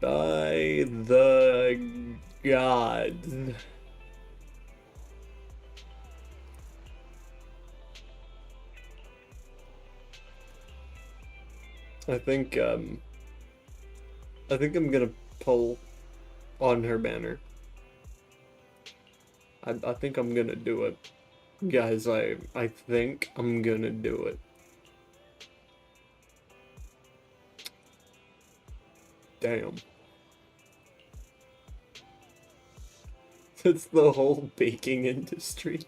By the gods. I think I'm gonna pull on her banner. I think I'm gonna do it. Guys, I think I'm gonna do it. Damn. That's the whole baking industry.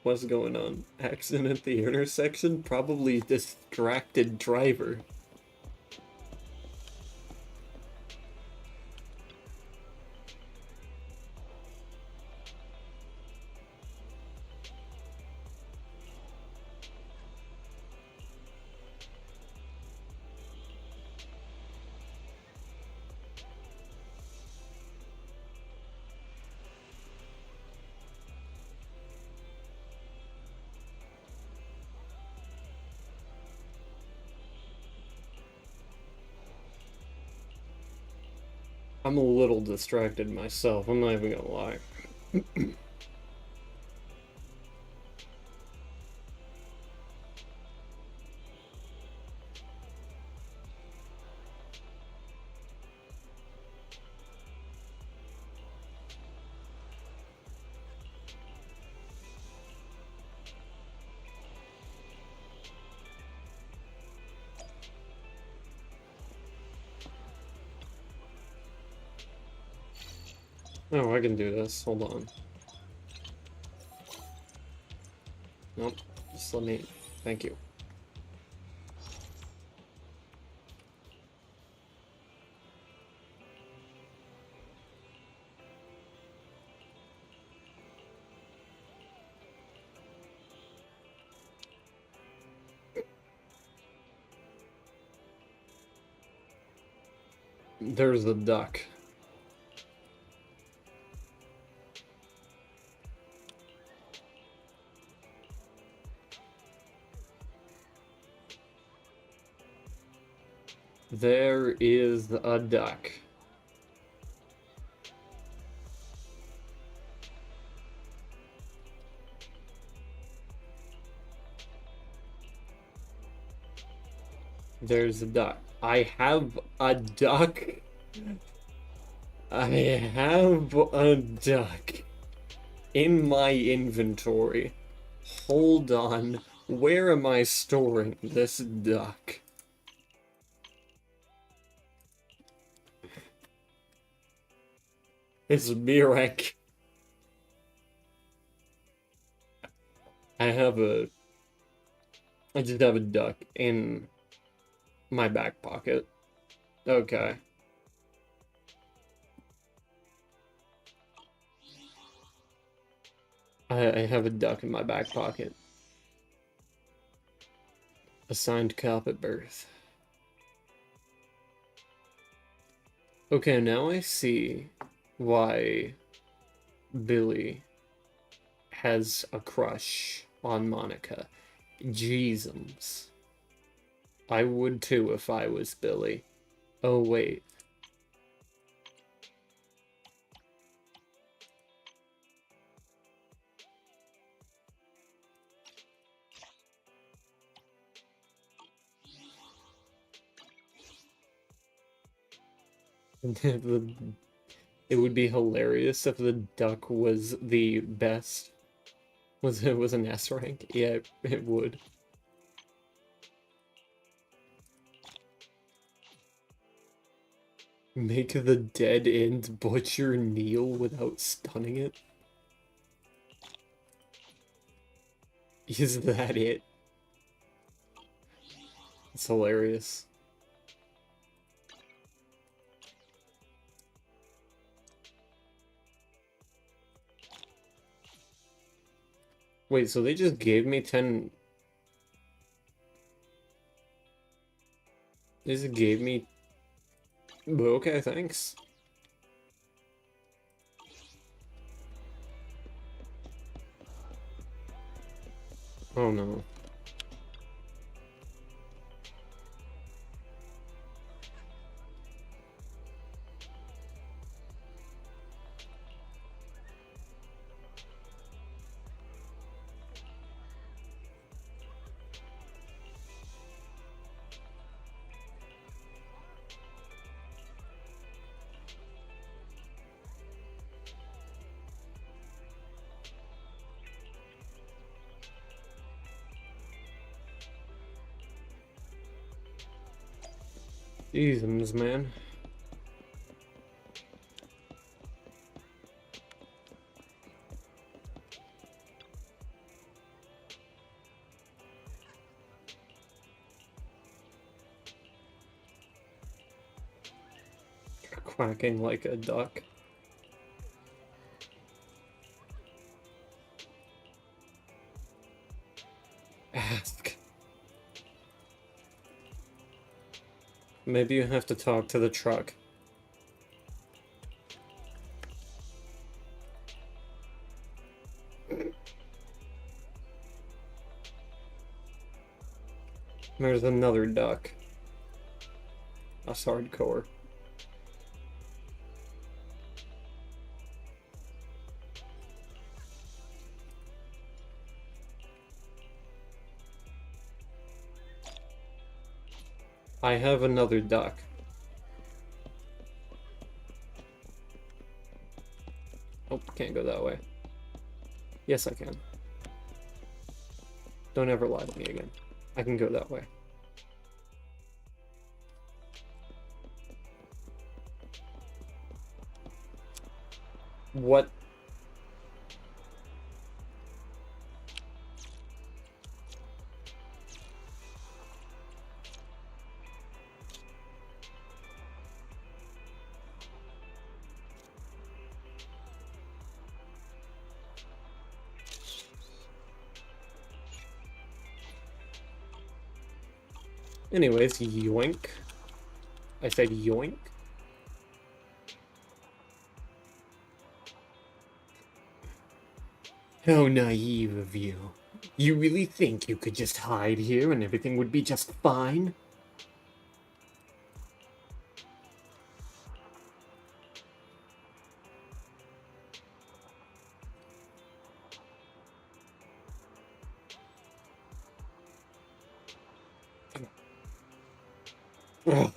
What's going on? Accident at the intersection? Probably distracted driver. I'm a little distracted myself, I'm not even gonna lie. Oh, I can do this. Hold on. Nope. Just let me... Thank you. There's the duck. There is a duck. There's a duck. I have a duck. I have a duck in my inventory. Hold on. Where am I storing this duck? It's Mirek. I just have a duck in my back pocket. Okay. I have a duck in my back pocket. Assigned cop at birth. Okay, now I see why Billy has a crush on Monica. Jeezums. I would too if I was Billy. Oh, wait. It would be hilarious if the duck was the best. Was an S rank? Yeah, it would. Make the dead end butcher kneel without stunning it? Is that it? It's hilarious. Wait, so they just gave me 10... They just gave me... Okay, thanks. Oh no. Jesus, man. Quacking like a duck. Ask. Maybe you have to talk to the truck. There's another duck. That's hardcore. I have another duck. Oh, can't go that way. Yes, I can. Don't ever lie to me again. I can go that way. What? Anyways, yoink. I said yoink. How naive of you. You really think you could just hide here and everything would be just fine? Oh.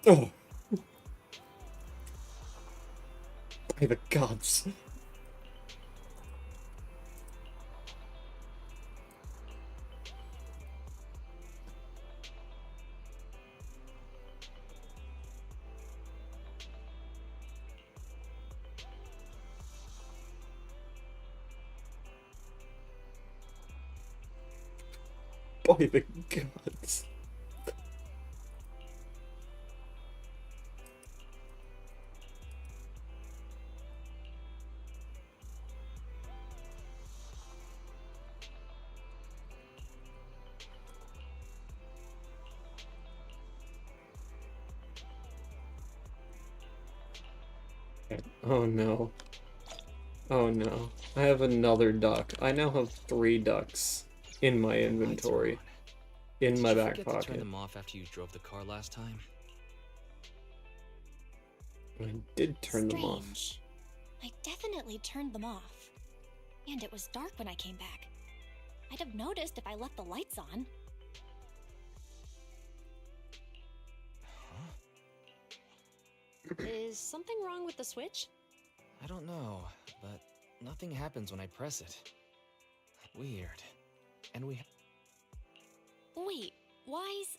Oh. By the gods. By the gods. Oh no. Oh no. I have another duck. I now have 3 ducks in my inventory. In my back Did you forget to turn pocket. them off after you drove the car last time? I did turn them off. Strange. I definitely turned them off. And it was dark when I came back. I'd have noticed if I left the lights on. Is something wrong with the switch? I don't know, but nothing happens when I press it. Weird. And we... Wait, Wise,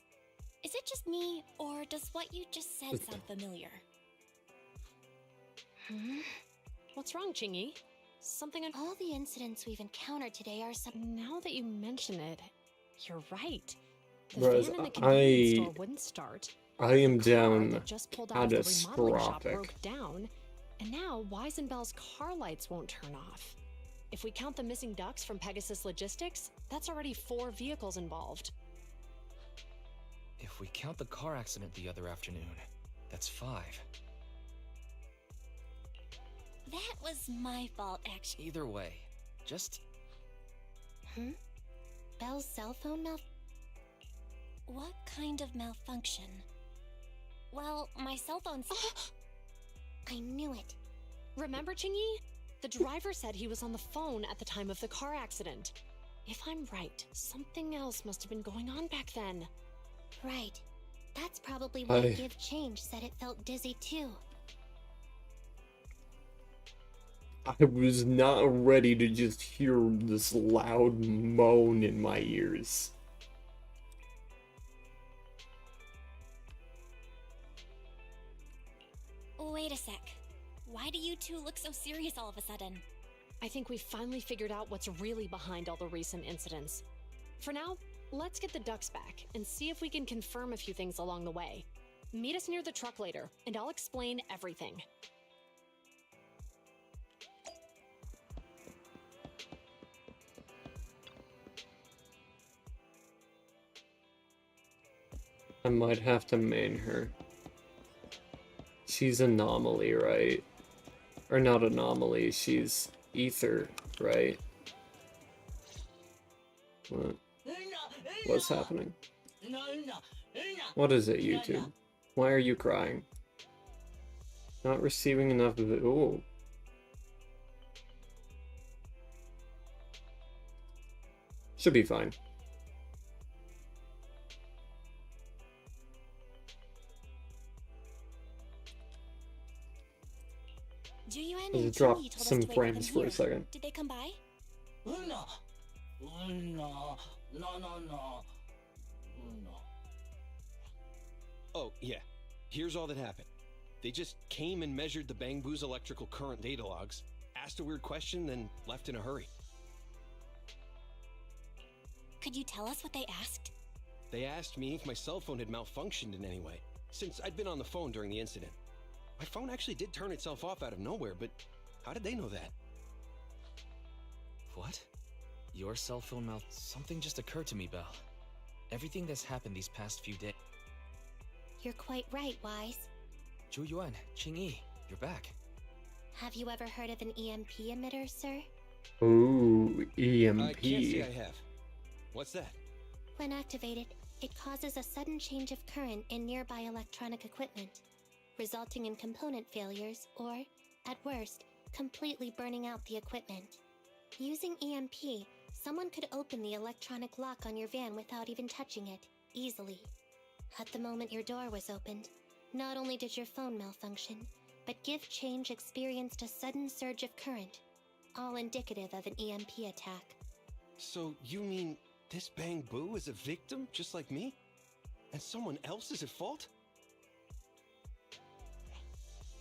is it just me, or does what you just said sound familiar? What's wrong, Chingy? Something All the incidents we've encountered today are some. Now that you mention it, you're right. The Whereas fan in the convenience store I wouldn't start. I am The car down that just pulled out of the remodeling shop catastrophic. broke down, and now Wise and Bell's car lights won't turn off. If we count the missing ducks from Pegasus Logistics, that's already 4 vehicles involved. If we count the car accident the other afternoon, that's 5. That was my fault, actually. Either way, just... Bell's cell phone What kind of malfunction? Well, my cell phone's... I knew it. Remember, Chingy? The driver said he was on the phone at the time of the car accident. If I'm right, something else must have been going on back then. Right. That's probably why Give Change said it felt dizzy too. I was not ready to just hear this loud moan in my ears. Wait a sec. Why do you two look so serious all of a sudden? I think we finally figured out what's really behind all the recent incidents. For now, let's get the ducks back and see if we can confirm a few things along the way. Meet us near the truck later, and I'll explain everything. I might have to main her. She's Anomaly, right? Or not Anomaly, she's Ether, right? What? What's happening? What is it, YouTube? Why are you crying? Not receiving enough of it. Ooh. Should be fine. Juyuan Let's and drop Chingy told us some to wait frames for for them a here. second. Did they come by? Oh, yeah. Here's all that happened. They just came and measured the Bangbu's electrical current data logs, asked a weird question, then left in a hurry. Could you tell us what they asked? They asked me if my cell phone had malfunctioned in any way, since I'd been on the phone during the incident. My phone actually did turn itself off out of nowhere, but how did they know that? What? Your cell phone Something just occurred to me, Belle. Everything that's happened these past few days... You're quite right, Wise. Zhu Qingyi, you're back. Have you ever heard of an EMP emitter, sir? Ooh, EMP. I can't say I have. What's that? When activated, it causes a sudden change of current in nearby electronic equipment, resulting in component failures or, at worst, completely burning out the equipment. Using EMP, someone could open the electronic lock on your van without even touching it, easily. At the moment your door was opened, not only did your phone malfunction, but Give Change experienced a sudden surge of current, all indicative of an EMP attack. So you mean this Bangbu is a victim just like me? And someone else is at fault?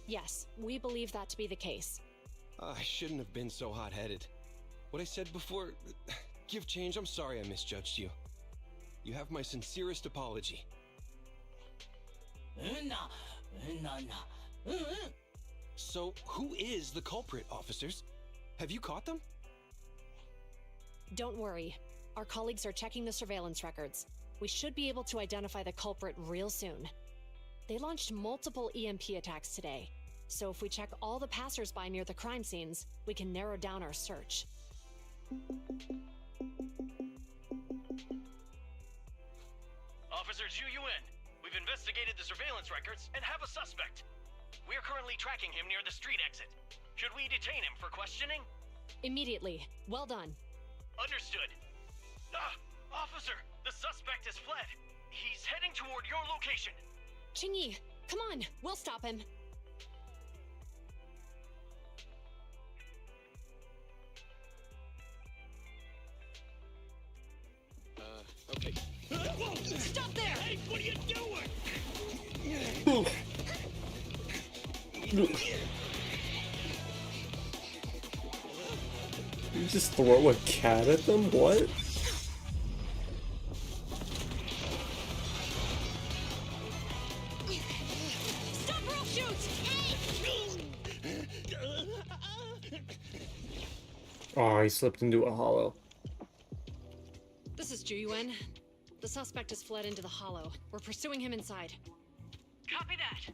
Yes, we believe that to be the case. I shouldn't have been so hot-headed. What I said before... Give Change, I'm sorry I misjudged you. You have my sincerest apology. So, who is the culprit, officers? Have you caught them? Don't worry. Our colleagues are checking the surveillance records. We should be able to identify the culprit real soon. They launched multiple EMP attacks today, so if we check all the passers-by near the crime scenes, we can narrow down our search. Officer Zhu Yuan, we've investigated the surveillance records and have a suspect. We are currently tracking him near the street exit. Should we detain him for questioning? Immediately. Well done. Understood. Officer, the suspect has fled. He's heading toward your location. Qingyi, come on, we'll stop him. Stop there! Hey, what are you doing? You just throw a cat at them? What? Stop or I'll shoot! Oh, he slipped into a hollow. This is Juyuan. The suspect has fled into the hollow. We're pursuing him inside. Copy that.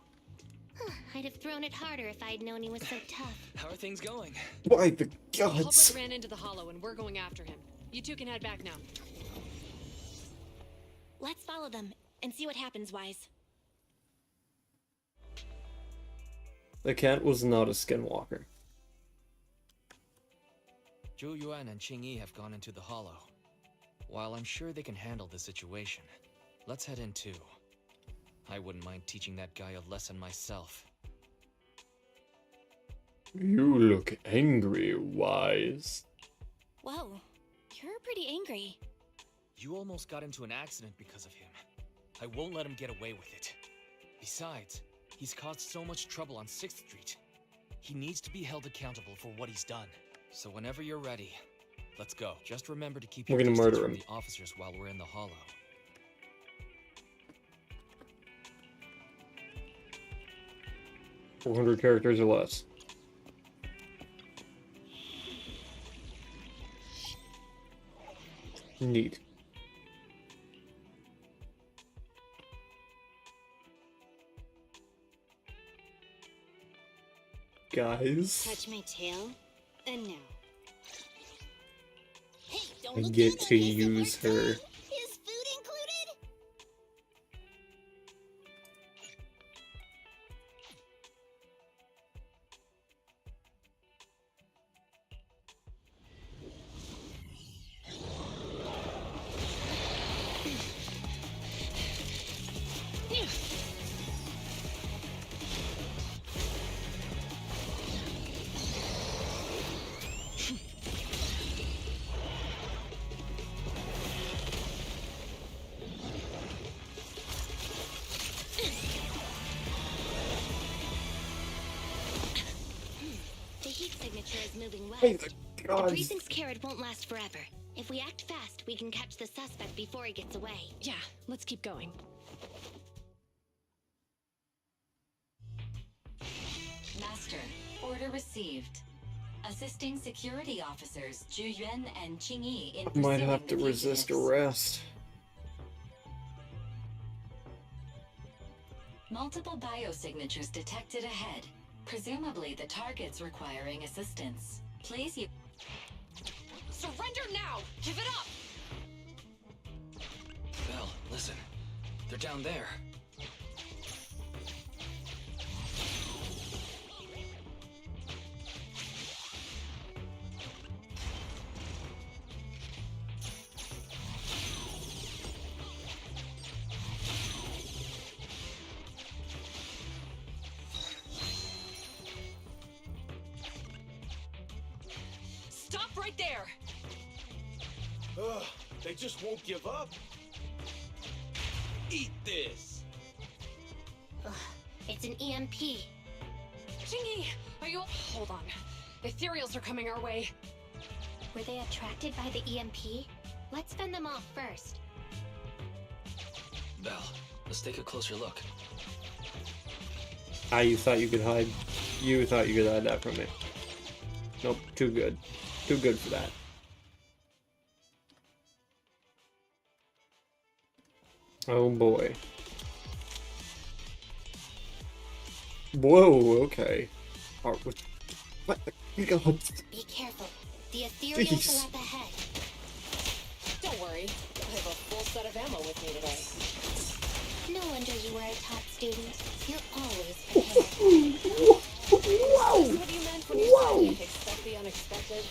I'd have thrown it harder if I'd known he was so tough. How are things going? By the The gods! culprit ran into the hollow and we're going after him. You two can head back now. Let's follow them and see what happens, Wise. The cat was not a skinwalker. Zhou Yuan and Qing Yi have gone into the hollow. While I'm sure they can handle the situation, let's head in too. I wouldn't mind teaching that guy a lesson myself. You look angry, Wise. Whoa, you're pretty angry. You almost got into an accident because of him. I won't let him get away with it. Besides, he's caused so much trouble on 6th Street. He needs to be held accountable for what he's done. So whenever you're ready, let's go. Just remember to keep We're your gonna distance murder from him. the officers while we're in the hollow. 400 characters or less. Neat. Guys, Touch my tail, and no. Hey, don't I look get down to on me, so use we're her. done. Is food included? The heat signature is moving west. By the The gods. precinct's carrot won't last forever. If we act fast, we can catch the suspect before he gets away. Yeah, let's keep going. Master, order received. Assisting security officers Zhu Yuan and Qing Yi in I might pursuing have to the resist fugitives. arrest. Multiple biosignatures detected ahead. Presumably the target's requiring assistance. Please you. Surrender now! Give it up! Belle, listen. They're down there. Stop right there! Ugh, they just won't give up. Eat this. Ugh, it's an EMP. Jingy, are you... Hold on. Ethereals are coming our way. Were they attracted by the EMP? Let's fend them off first. Belle, let's take a closer look. Ah, you thought you could hide. You thought you could hide that from me. Nope, too good. Too good for that. Oh boy. Whoa, okay. Oh, what the god? Be careful. The ethereals Jeez. are up ahead. Don't worry. I have a full set of ammo with me today. No wonder you were a top student. You're always prepared. Wow! That's what you meant when you Whoa! said expect the unexpected.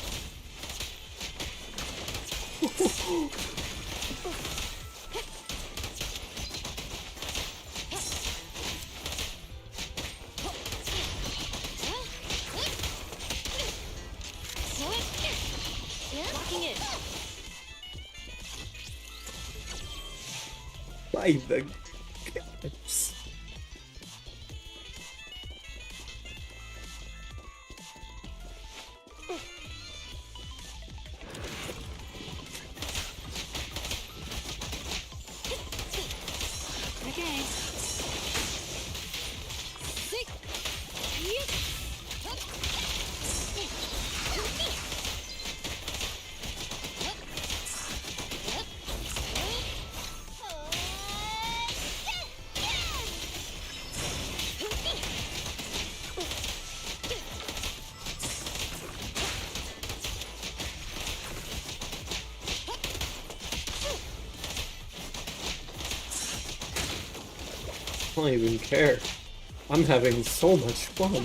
Locking in. by the gaps. Okay. I don't even care. I'm having so much fun.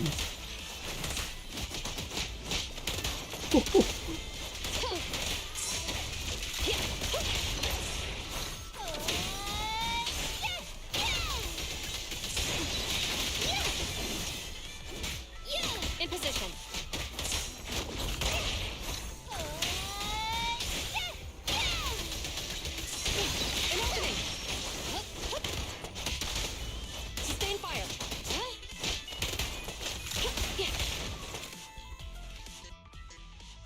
In position. An opening. Sustain fire.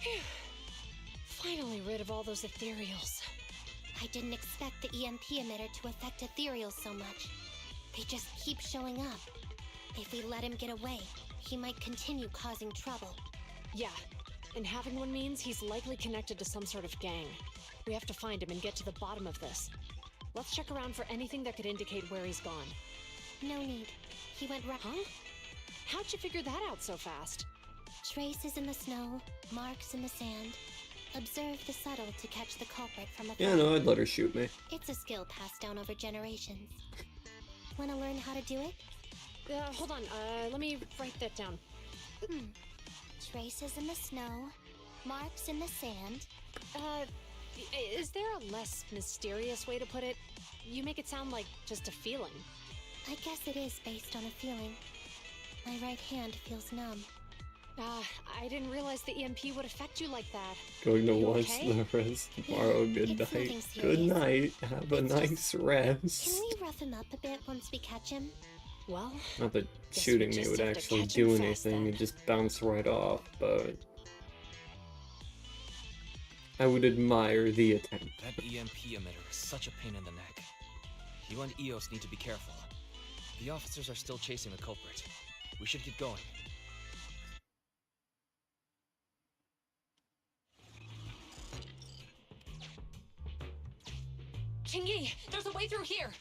Phew. Finally rid of all those ethereals. I didn't expect the EMP emitter to affect ethereals so much. They just keep showing up. If we let him get away, he might continue causing trouble. Yeah, and having one means he's likely connected to some sort of gang. We have to find him and get to the bottom of this. Let's check around for anything that could indicate where he's gone. No need. He went right. Huh? How'd you figure that out so fast? Traces in the snow, marks in the sand. Observe the subtle to catch the culprit from afar. Yeah, no, I'd let her shoot me. It's a skill passed down over generations. Want to learn how to do it? Hold on, let me write that down. Traces in the snow, marks in the sand. Is there a less mysterious way to put it? You make it sound like just a feeling. I guess it is based on a feeling. My right hand feels numb. I didn't realize the EMP would affect you like that. Going to Are you watch okay? the rest tomorrow. Good it's nothing night. serious. Good night. Have a nice rest. Can we rough him up a bit once we catch him? Well, Not that guess shooting we me just would have to actually catch him do fast, anything, then. it'd just bounce right off, but I would admire the attempt. That EMP emitter is such a pain in the neck. You and EOS need to be careful. The officers are still chasing the culprit. We should get going. Qingyi, there's a way through here!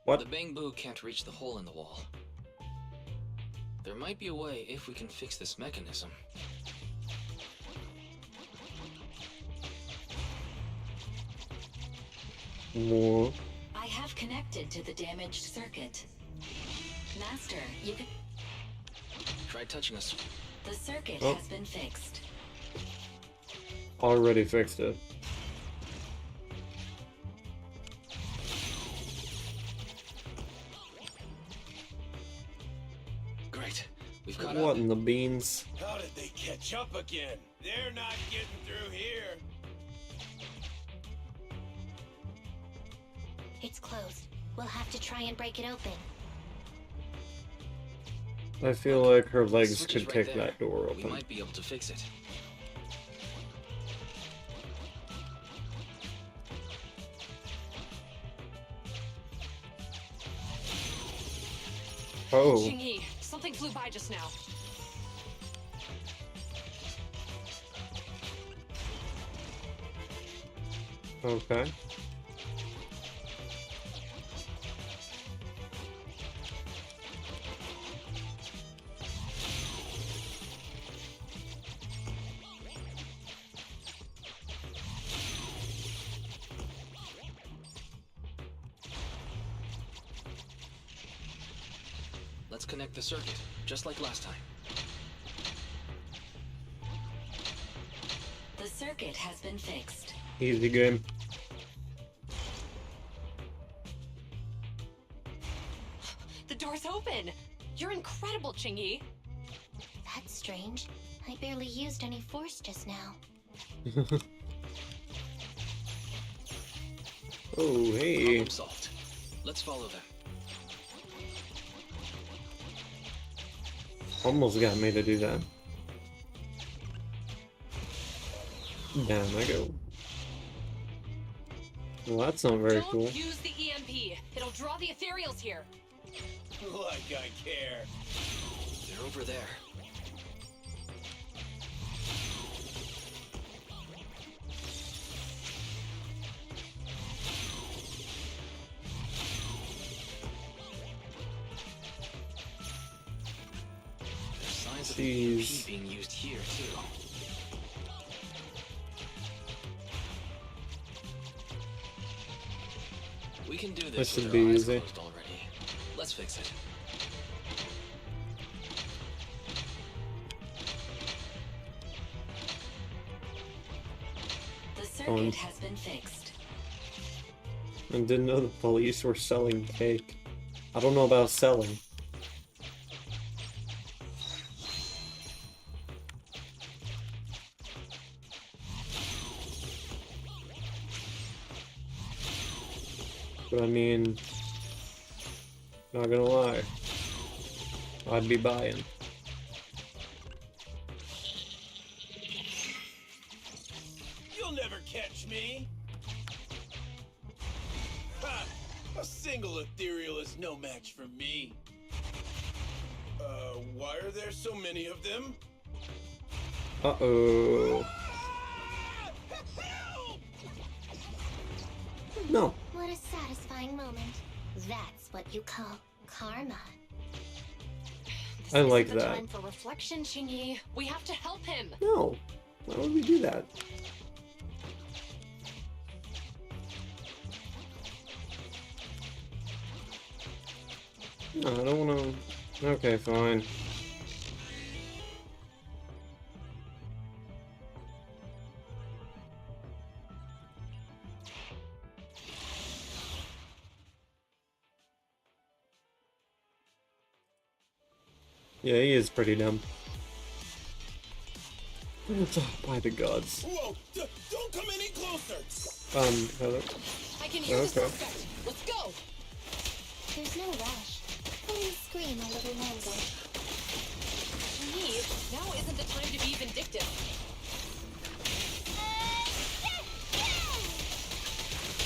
What? The Bangbu can't reach the hole in the wall. There might be a way if we can fix this mechanism. More. I have connected to the damaged circuit. Master, you can... Try touching us. The circuit Oh. has been fixed. Already fixed it. Great. We've caught What up. in the beans? How did they catch up again? They're not getting through here. It's closed. We'll have to try and break it open. I feel like her The legs switch is could right kick there. that door We open. might be able to fix it. Oh, Qingyi, something flew by just now. okay. Let's connect the circuit, just like last time. The circuit has been fixed. Easy game. The door's open! You're incredible, Qingyi! That's strange. I barely used any force just now. Oh, hey. Problem solved. Let's follow them. Almost got me to do that. Down I go. Well, that's not very cool. Don't use the EMP. It'll draw the ethereals here. Like I care. They're over there. There's signs of the EMP being used here too. We can do this should with be our eyes easy. closed already. Let's fix it. The circuit has been fixed. I didn't know the police were selling cake. I don't know about selling. But I mean, not gonna lie, I'd be buying. You'll never catch me. Ha! A single ethereal is no match for me. Why are there so many of them? Uh-oh. No. What a satisfying moment. That's what you call karma. This I like isn't the that. time for reflection, Chingy. We have to help him. No. Why would we do that? No, I don't wanna... Okay, fine. Yeah, he is pretty dumb. By the gods. Whoa! Don't come any closer! Hello? I can hear the Okay. suspect. Let's go. There's no rush. Only scream a little longer. Chingy, now isn't the time to be vindictive.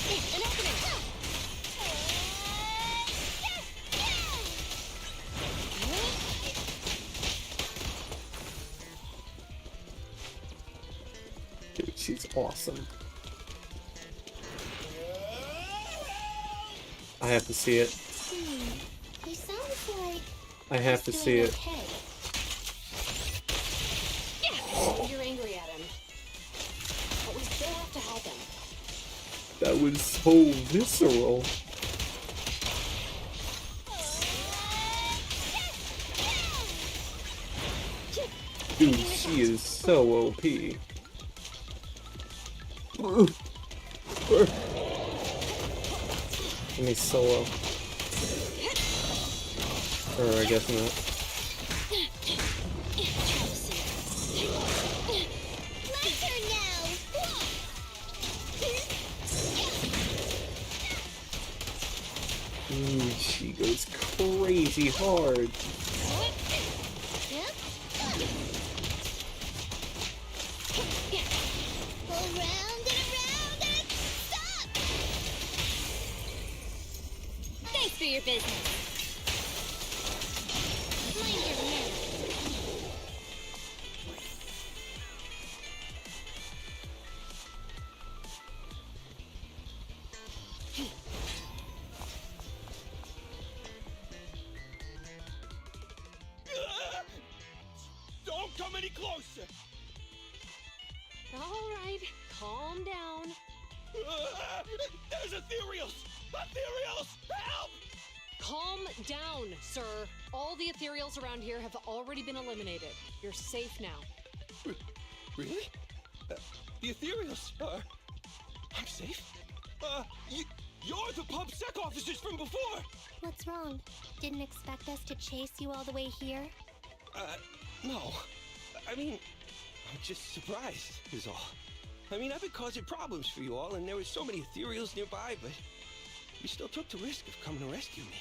Hey, an opening. Dude, she's awesome. I have to see it. He sounds like I have to he's see doing it. okay. You're angry at him. But we still have to help him. That was so visceral. Dude, she is so OP. Let me solo. Or I guess not. My turn now. Ooh, she goes crazy hard. Go round and around and stop. Thanks for your business. Mind your manners. Don't come any closer! All right, calm down. There's ethereals! Ethereals! Help! Calm down, sir. All the ethereals around here have already been eliminated. You're safe now. Really? The ethereals are... I'm safe? You're the pub sec officers from before! What's wrong? Didn't expect us to chase you all the way here? No. I mean, I'm just surprised, is all. I mean, I've been causing problems for you all, and there were so many ethereals nearby, but you still took the risk of coming to rescue me.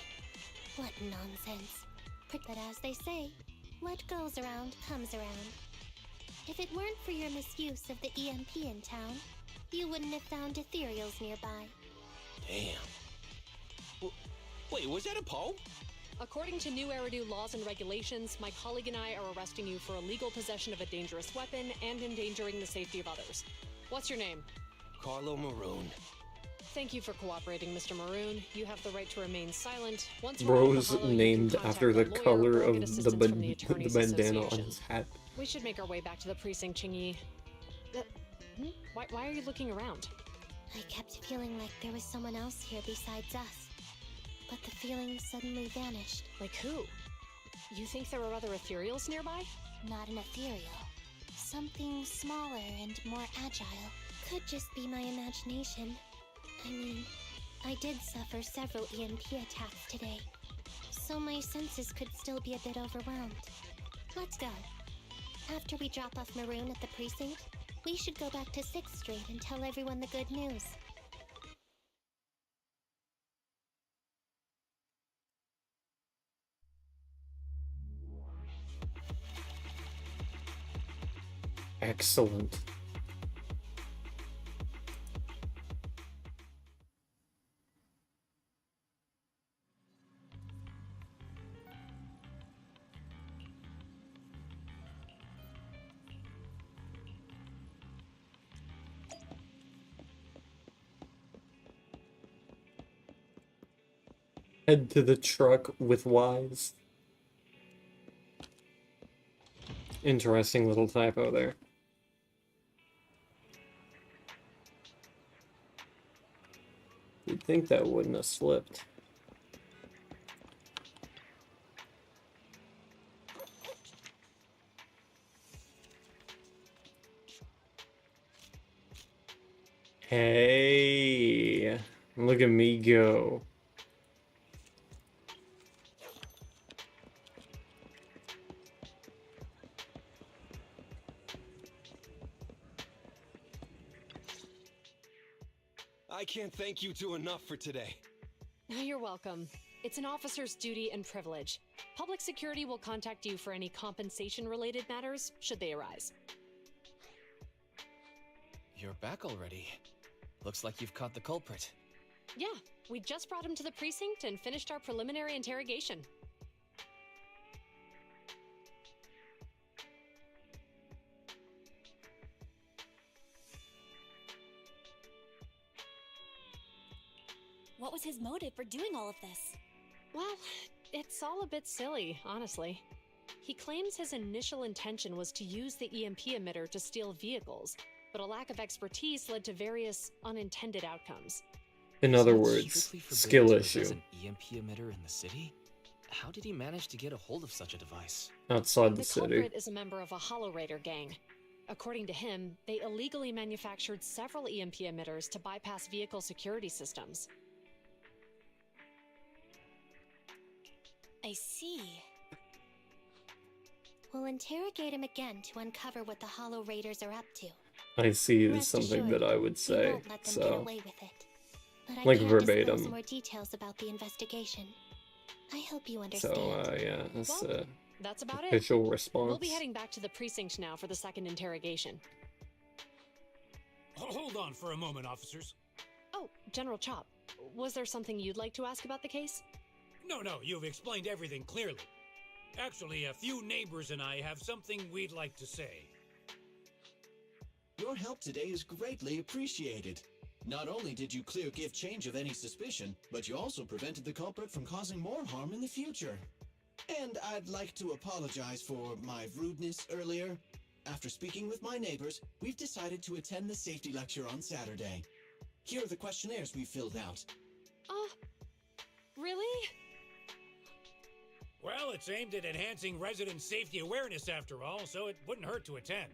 What nonsense. But as they say, what goes around comes around. If it weren't for your misuse of the EMP in town, you wouldn't have found ethereals nearby. Damn. Wait, was that a poem? According to new Eridu laws and regulations, my colleague and I are arresting you for illegal possession of a dangerous weapon and endangering the safety of others. What's your name? Carlo Maroon. Thank you for cooperating, Mr. Maroon. You have the right to remain silent. Once Bro's we're off the Hollow, you can named contact after the lawyer color or of get the assistance from the Attorneys bandana on Association. his hat. We should make our way back to the precinct, Chingy. Why are you looking around? I kept feeling like there was someone else here besides us. But the feeling suddenly vanished. Like who? You think there are other ethereals nearby? Not an ethereal. Something smaller and more agile. Could just be my imagination. I mean, I did suffer several EMP attacks today, so my senses could still be a bit overwhelmed. Let's go. After we drop off Maroon at the precinct, we should go back to 6th Street and tell everyone the good news. Excellent. Head to the truck with Wise. Interesting little typo there. You'd think that wouldn't have slipped. Hey, look at me go. I can't thank you two enough for today. You're welcome. It's an officer's duty and privilege. Public security will contact you for any compensation-related matters, should they arise. You're back already. Looks like you've caught the culprit. Yeah, we just brought him to the precinct and finished our preliminary interrogation. What was his motive for doing all of this? Well, it's all a bit silly, honestly. He claims his initial intention was to use the EMP emitter to steal vehicles, but a lack of expertise led to various unintended outcomes. In other So it's words, strictly forbidden skill to issue. possess an EMP emitter in the city? How did he manage to get a hold of such a device? Outside the The city. culprit is a member of a Hollow Raider gang. According to him, they illegally manufactured several EMP emitters to bypass vehicle security systems. I see. We'll interrogate him again to uncover what the Hollow Raiders are up to. I see is Rest something assured, that I would we say, won't let them get so away with it. But I like can't verbatim. disclose more details about the investigation. I hope you understand. So yeah, that's Well, that's about it. official response. We'll be heading back to the precinct now for the second interrogation. Hold on for a moment, officers. Oh, General Chop, was there something you'd like to ask about the case? No, you've explained everything clearly. Actually, a few neighbors and I have something we'd like to say. Your help today is greatly appreciated. Not only did you clear Give Change of any suspicion, but you also prevented the culprit from causing more harm in the future. And I'd like to apologize for my rudeness earlier. After speaking with my neighbors, we've decided to attend the safety lecture on Saturday. Here are the questionnaires we filled out. Really? Well, it's aimed at enhancing resident safety awareness after all, so it wouldn't hurt to attend.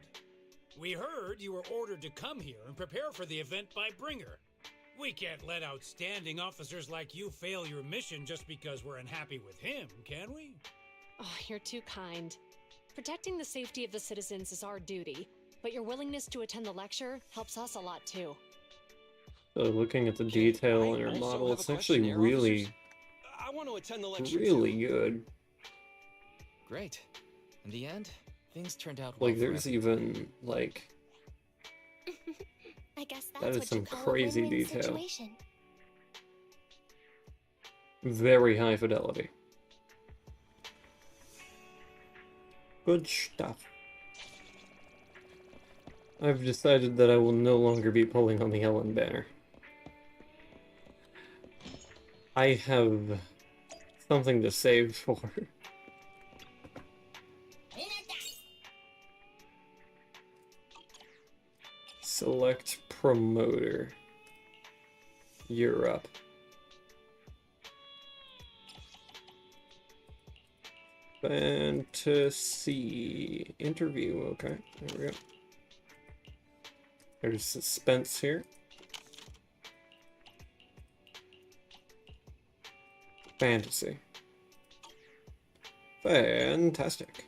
We heard you were ordered to come here and prepare for the event by Bringer. We can't let outstanding officers like you fail your mission just because we're unhappy with him, can we? Oh, you're too kind. Protecting the safety of the citizens is our duty. but your willingness to attend the lecture helps us a lot too. So looking at the detail in her model, it's actually really, I want to attend the lecture really too. good. Great. In the end, things turned out well. Like, there's even, like... I guess that's That is what some you call crazy a win-win detail. situation. Very high fidelity. Good stuff. I've decided that I will no longer be pulling on the Ellen banner. I have something to save for. Select promoter. You're up. Fantasy interview. Okay, there we go. There's suspense here. Fantasy. Fantastic.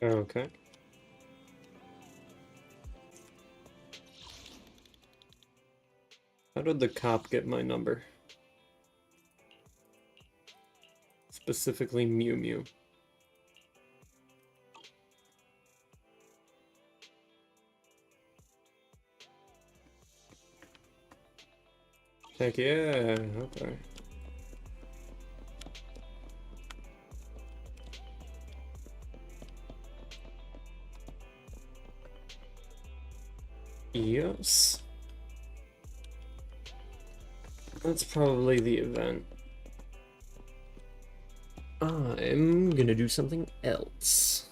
Okay. How did the cop get my number? Specifically Mew Mew. Heck yeah, okay. Yes. That's probably the event. I'm gonna do something else.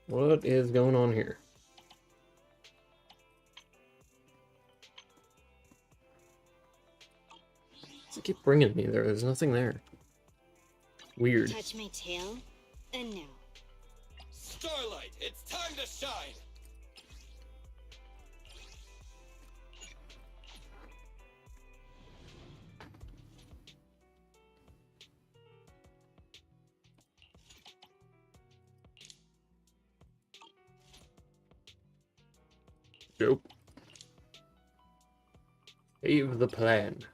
What is going on here? Does it keep bringing me there? There's nothing there. Weird. Touch my tail, and no. Starlight, it's time to shine! Dope. Save the plan.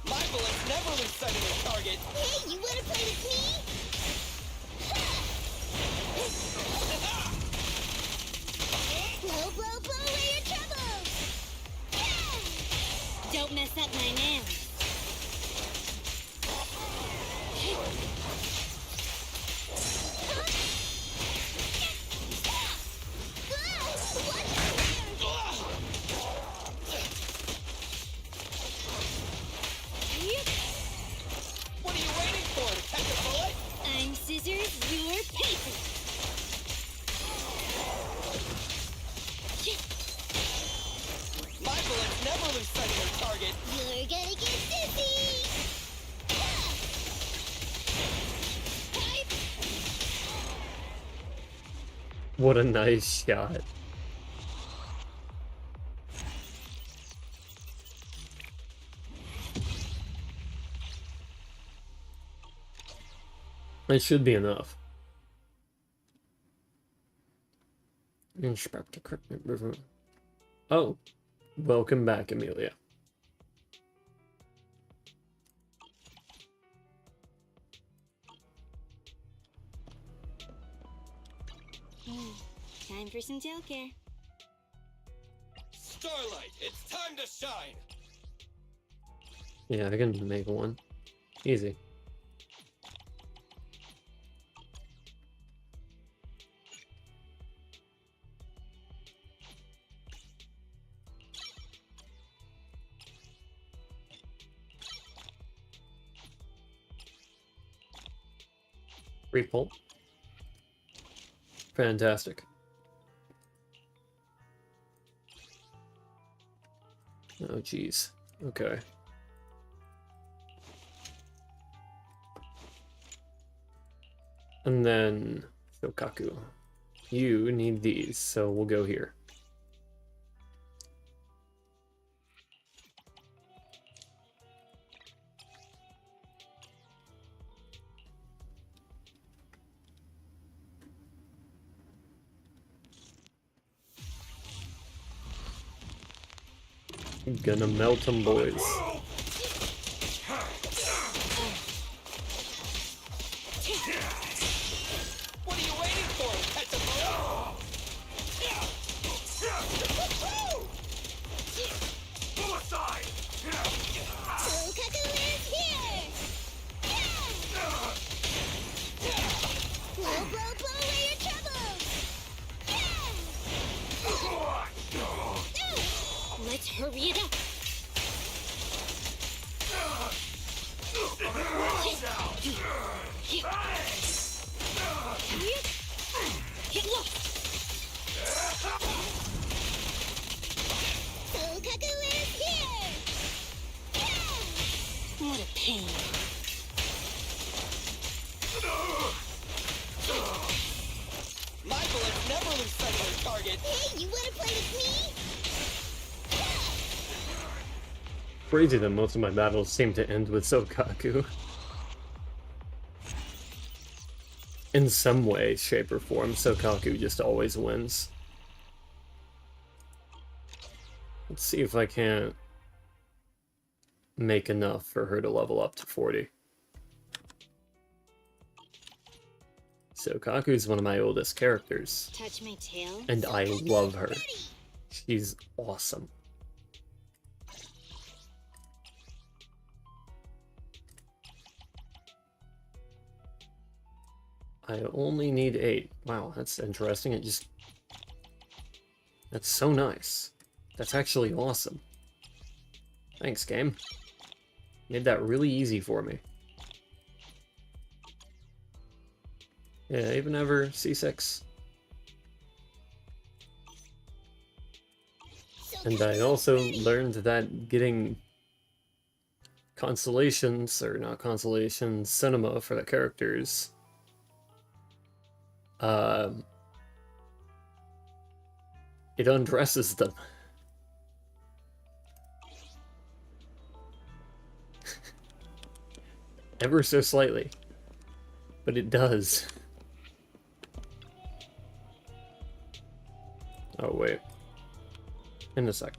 My bullets never lose sight of their target! Hey, you wanna play with me? What a nice shot. It should be enough. Inspect equipment river. Oh, welcome back, Amelia. Time for some tail care. Starlight, it's time to shine! Yeah, I can make one. Easy. Repull. Fantastic. Oh, jeez. Okay. And then Shokaku. You need these, so we'll go here. Gonna melt them, boys. What are you waiting for, Petaluma? Pull aside! Shokaku is here! Blow, blow, blow away your troubles! Let's hurry it up! Get lost! Shokaku is here! What a pain. My bullets never lose sight of their target! Hey, you wanna play with me? Crazy that most of my battles seem to end with Shokaku. In some way, shape, or form, Shokaku just always wins. Let's see if I can't make enough for her to level up to 40. Shokaku is one of my oldest characters, Touch my tail. and I love her. She's awesome. I only need 8. Wow, that's interesting. It just... That's so nice. That's actually awesome. Thanks, game. Made that really easy for me. Yeah, even ever C6. And I also learned that getting constellations, or not constellations, cinema for the characters, it undresses them. Ever so slightly. But it does. Oh, wait. In a sec.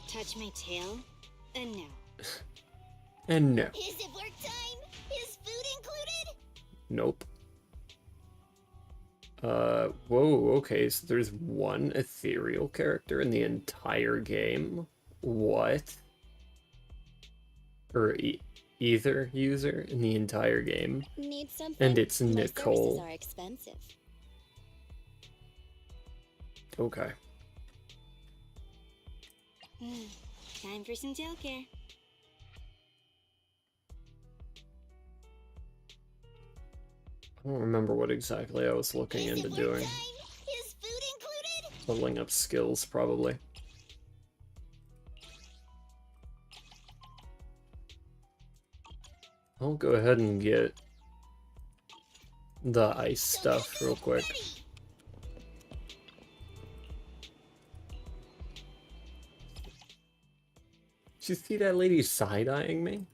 Touch my tail. And now. And no. Is it work time? Is food included? Nope. Whoa, okay, so there's one ethereal character in the entire game? What? Or either user in the entire game? Need something? And it's My Nicole. services are expensive. Okay. Time for some tail care. I don't remember what exactly I was looking into doing. Is food included? Leveling up skills, probably. I'll go ahead and get the ice stuff real quick. Did you see that lady side-eyeing me?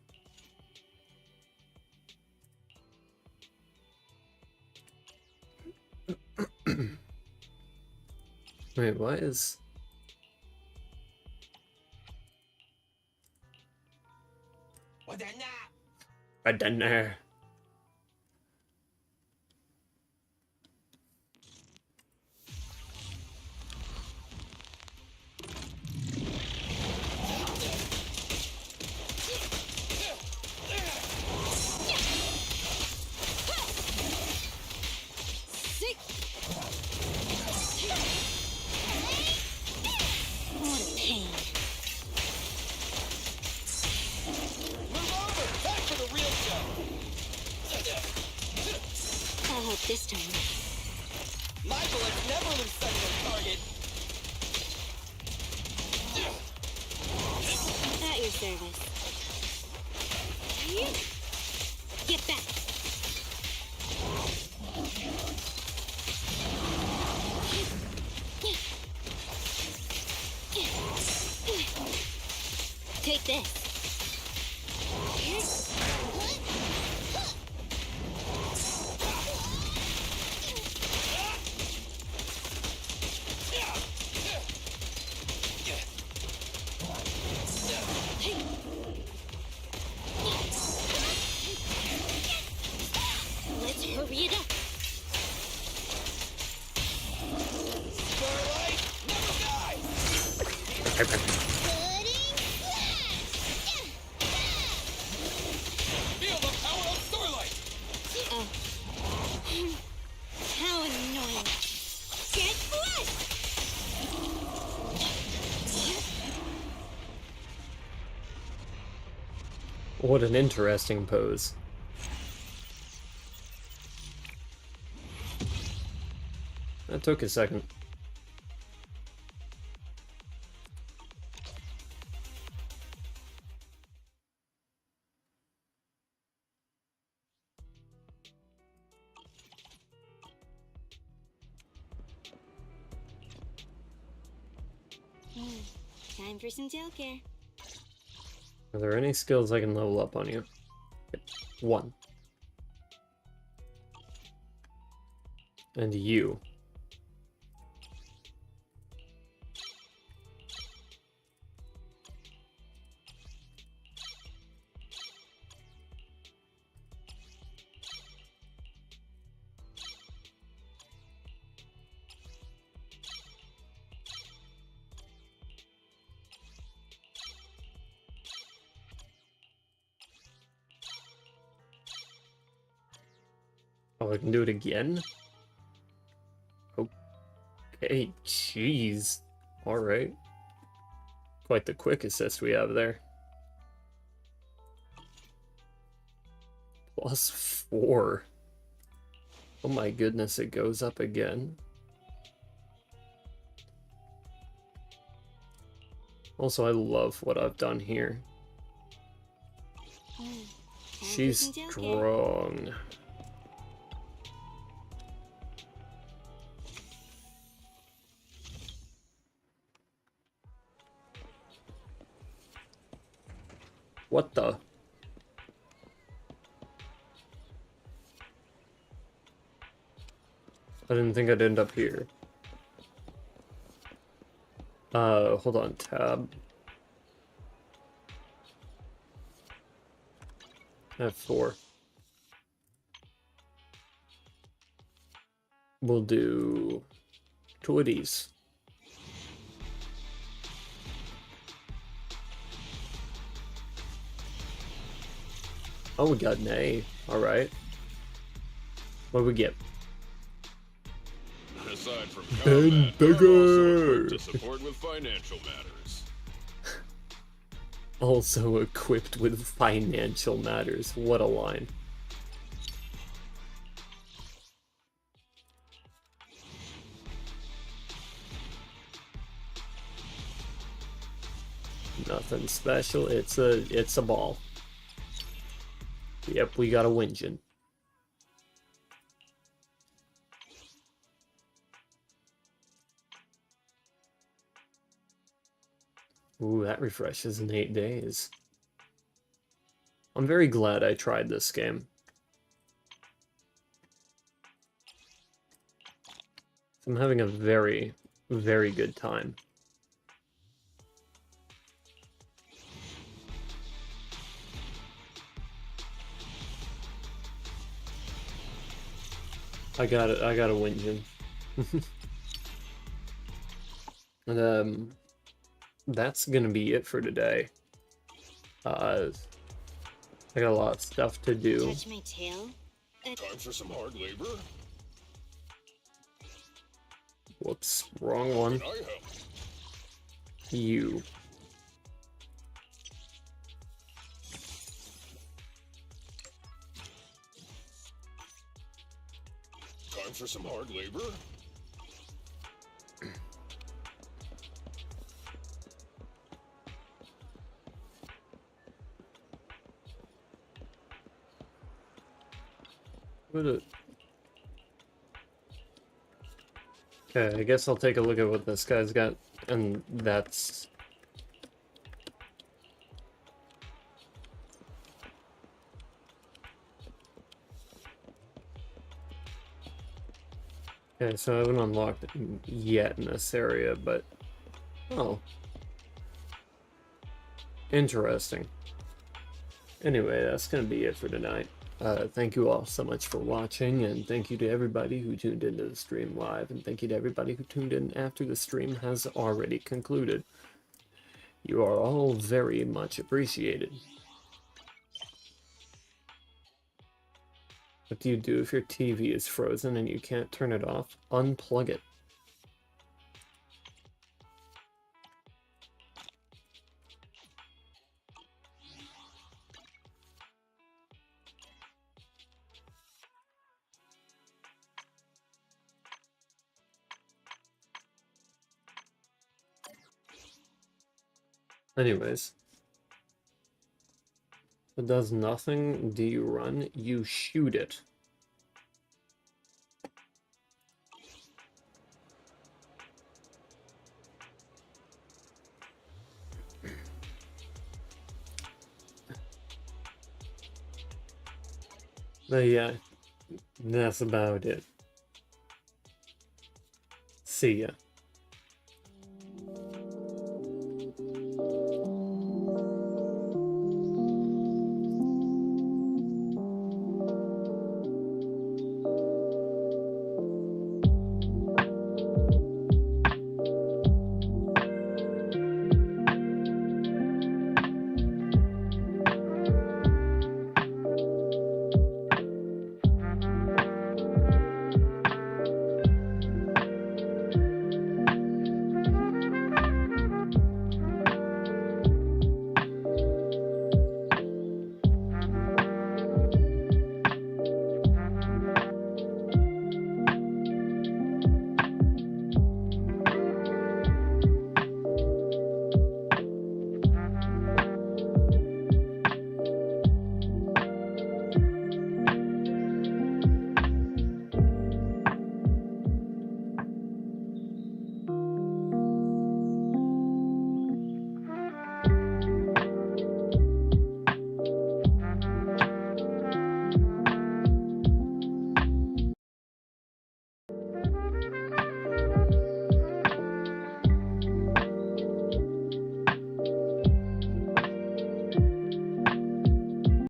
Wait, what is... I don't know. What a pain. Move over! Back for the real show! I hope this time. My bullets never lose sight of their target! At your service. Get back. Take this. Let's hurry it up. Starlight, never die! Feel the power of Starlight! Oh. How annoying. Get flushed! What an interesting pose. That took a second. Time for some tail care. Are there any skills I can level up on you? One. And you. Oh, I can do it again? Okay, jeez. Alright. Quite the quick assist we have there. +4. Oh my goodness, it goes up again. Also, I love what I've done here. She's strong. What the? I didn't think I'd end up here. Hold on, tab. F4. We'll do 2 of these. Oh, we got an A. Alright. What do we get? Aside from Ben combat, we're also Bigger! equipped to support with financial matters. Also equipped with financial matters. What a line. Nothing special. It's a ball. Yep, we got a Winjin. Ooh, that refreshes in 8 days. I'm very glad I tried this game. I'm having a very, very good time. I got it. I got a win, Jim. And that's gonna be it for today. I got a lot of stuff to do. Touch my tail? Time for some hard labor? Whoops, wrong one. Can I help? You. Time for some hard labor? Okay, I guess I'll take a look at what this guy's got, and that's... Okay, so I haven't unlocked it yet in this area, but... Oh. Interesting. Anyway, that's gonna be it for tonight. Thank you all so much for watching, and thank you to everybody who tuned into the stream live, and thank you to everybody who tuned in after the stream has already concluded. You are all very much appreciated. What do you do if your TV is frozen and you can't turn it off? Unplug it. Anyways, if it does nothing, do you run? You shoot it. But yeah, that's about it. See ya.